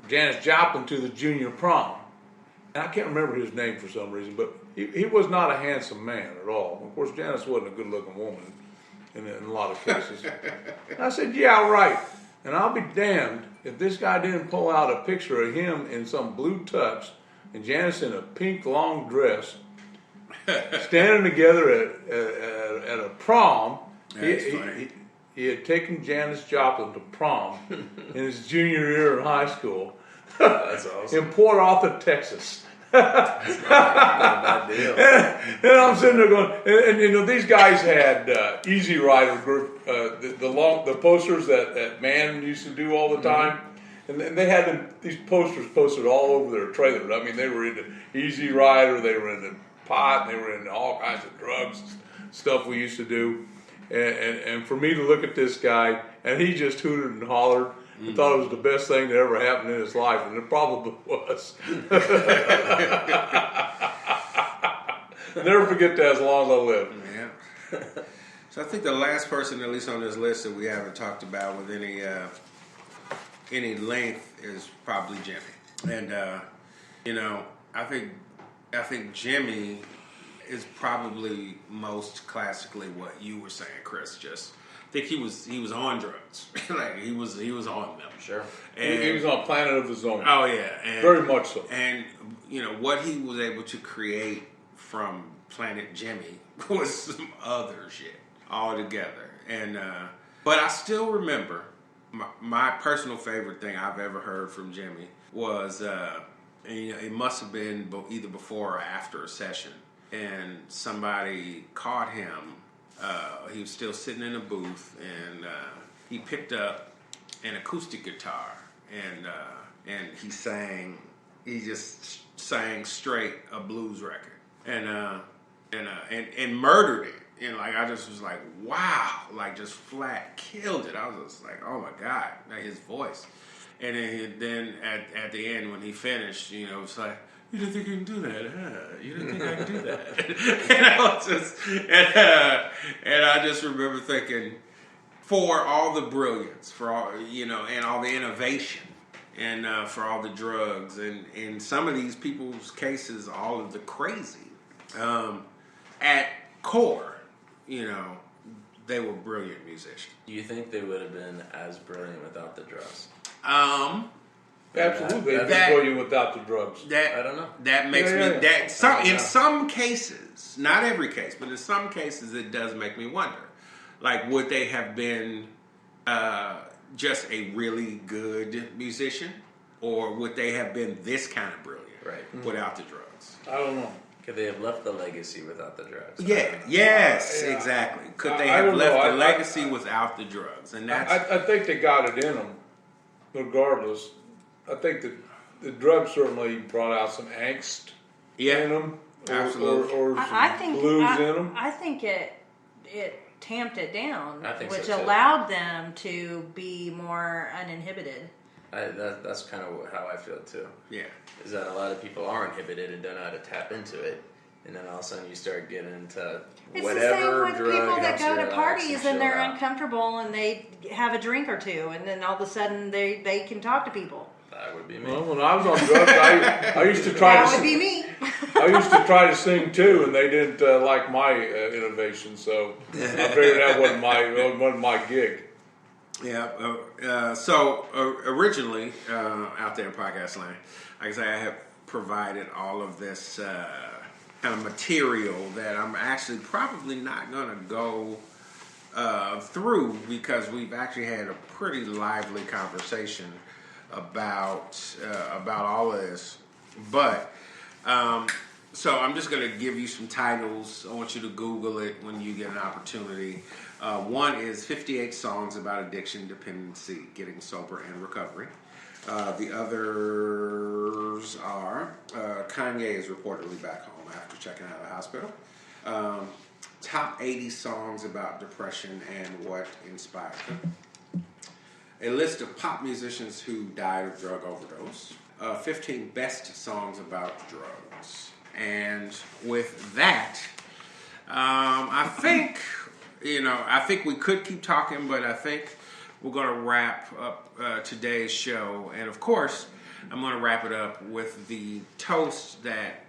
Janis Joplin to the junior prom. And I can't remember his name for some reason, but he was not a handsome man at all. Of course, Janis wasn't a good-looking woman in a lot of cases. And I said, yeah, right. And I'll be damned if this guy didn't pull out a picture of him in some blue tux and Janis in a pink long dress, standing together at a prom. He had taken Janis Joplin to prom in his junior year in high school. That's awesome. In Port Arthur, Texas. That's not a bad deal. And I'm sitting there going, and you know, these guys had Easy Rider group, the posters that Man used to do all the time. And they had these posters posted all over their trailer. I mean, they were into Easy Rider, they were into pot, they were into all kinds of drugs, stuff we used to do. And for me to look at this guy, and he just hooted and hollered and thought it was the best thing that ever happened in his life, and it probably was. I'll never forget that as long as I live. Yeah. So I think the last person, at least on this list, that we haven't talked about with any length is probably Jimmy. And you know, I think Jimmy is probably most classically what you were saying, Chris. Just think he was on drugs. Like he was on them. Sure. And he was on a planet of his own. Oh yeah, and, very much so. And you know what he was able to create from Planet Jimmy was some other shit altogether. And but I still remember my personal favorite thing I've ever heard from Jimmy was and, you know, it must have been either before or after a session. And somebody caught him. He was still sitting in a booth, and he picked up an acoustic guitar, and he just sang straight a blues record, and murdered it. And like I just was like, wow, like just flat killed it. I was just like, oh my god, like his voice. And then at the end when he finished, you know, it's like, you didn't think you can do that, huh? You didn't think I could do that. And I was just, and I just remember thinking, for all the brilliance, for all, you know, and all the innovation, and for all the drugs, and in some of these people's cases, all of the crazy, at core, you know, they were brilliant musicians. Do you think they would have been as brilliant without the drugs? Absolutely, they'd be brilliant without the drugs. I don't know. That makes me in some cases, not every case, but in some cases, it does make me wonder. Like, would they have been just a really good musician, or would they have been this kind of brilliant without the drugs? I don't know. Could they have left the legacy without the drugs? Yeah. Yes. Exactly. Could they have left the legacy without the drugs? And that's. I think they got it in them, regardless. I think that the drugs certainly brought out some angst in them, or some blues in them. I think it tamped it down, which so allowed them to be more uninhibited. That's kind of how I feel too. Yeah, is that a lot of people are inhibited and don't know how to tap into it, and then all of a sudden you start getting into whatever it's the same with drug people that go to relax parties and they're out. Uncomfortable and they have a drink or two, and then all of a sudden they can talk to people. That would be me. Well, when I was on drugs, I used to try That would be me. I used to try to sing too, and they didn't like my innovation, so I figured that wasn't my gig. Yeah. So originally, out there in podcast land, like I say, I have provided all of this kind of material that I'm actually probably not going to go through, because we've actually had a pretty lively conversation about all of this. But so I'm just going to give you some titles. I want you to Google it when you get an opportunity. One is 58 Songs About Addiction, Dependency, Getting Sober, and Recovery. The others are Kanye is reportedly back home after checking out of the hospital. Top 80 Songs About Depression and What Inspired Them. A list of pop musicians who died of drug overdose. 15 best songs about drugs. And with that, I think we could keep talking, but I think we're going to wrap up today's show. And of course, I'm going to wrap it up with the toast that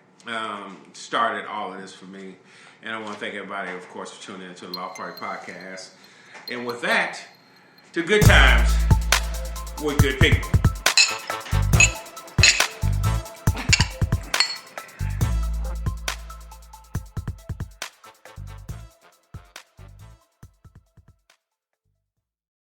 started all of this for me. And I want to thank everybody, of course, for tuning in to the Loft Party Podcast. And with that, to good times with good people.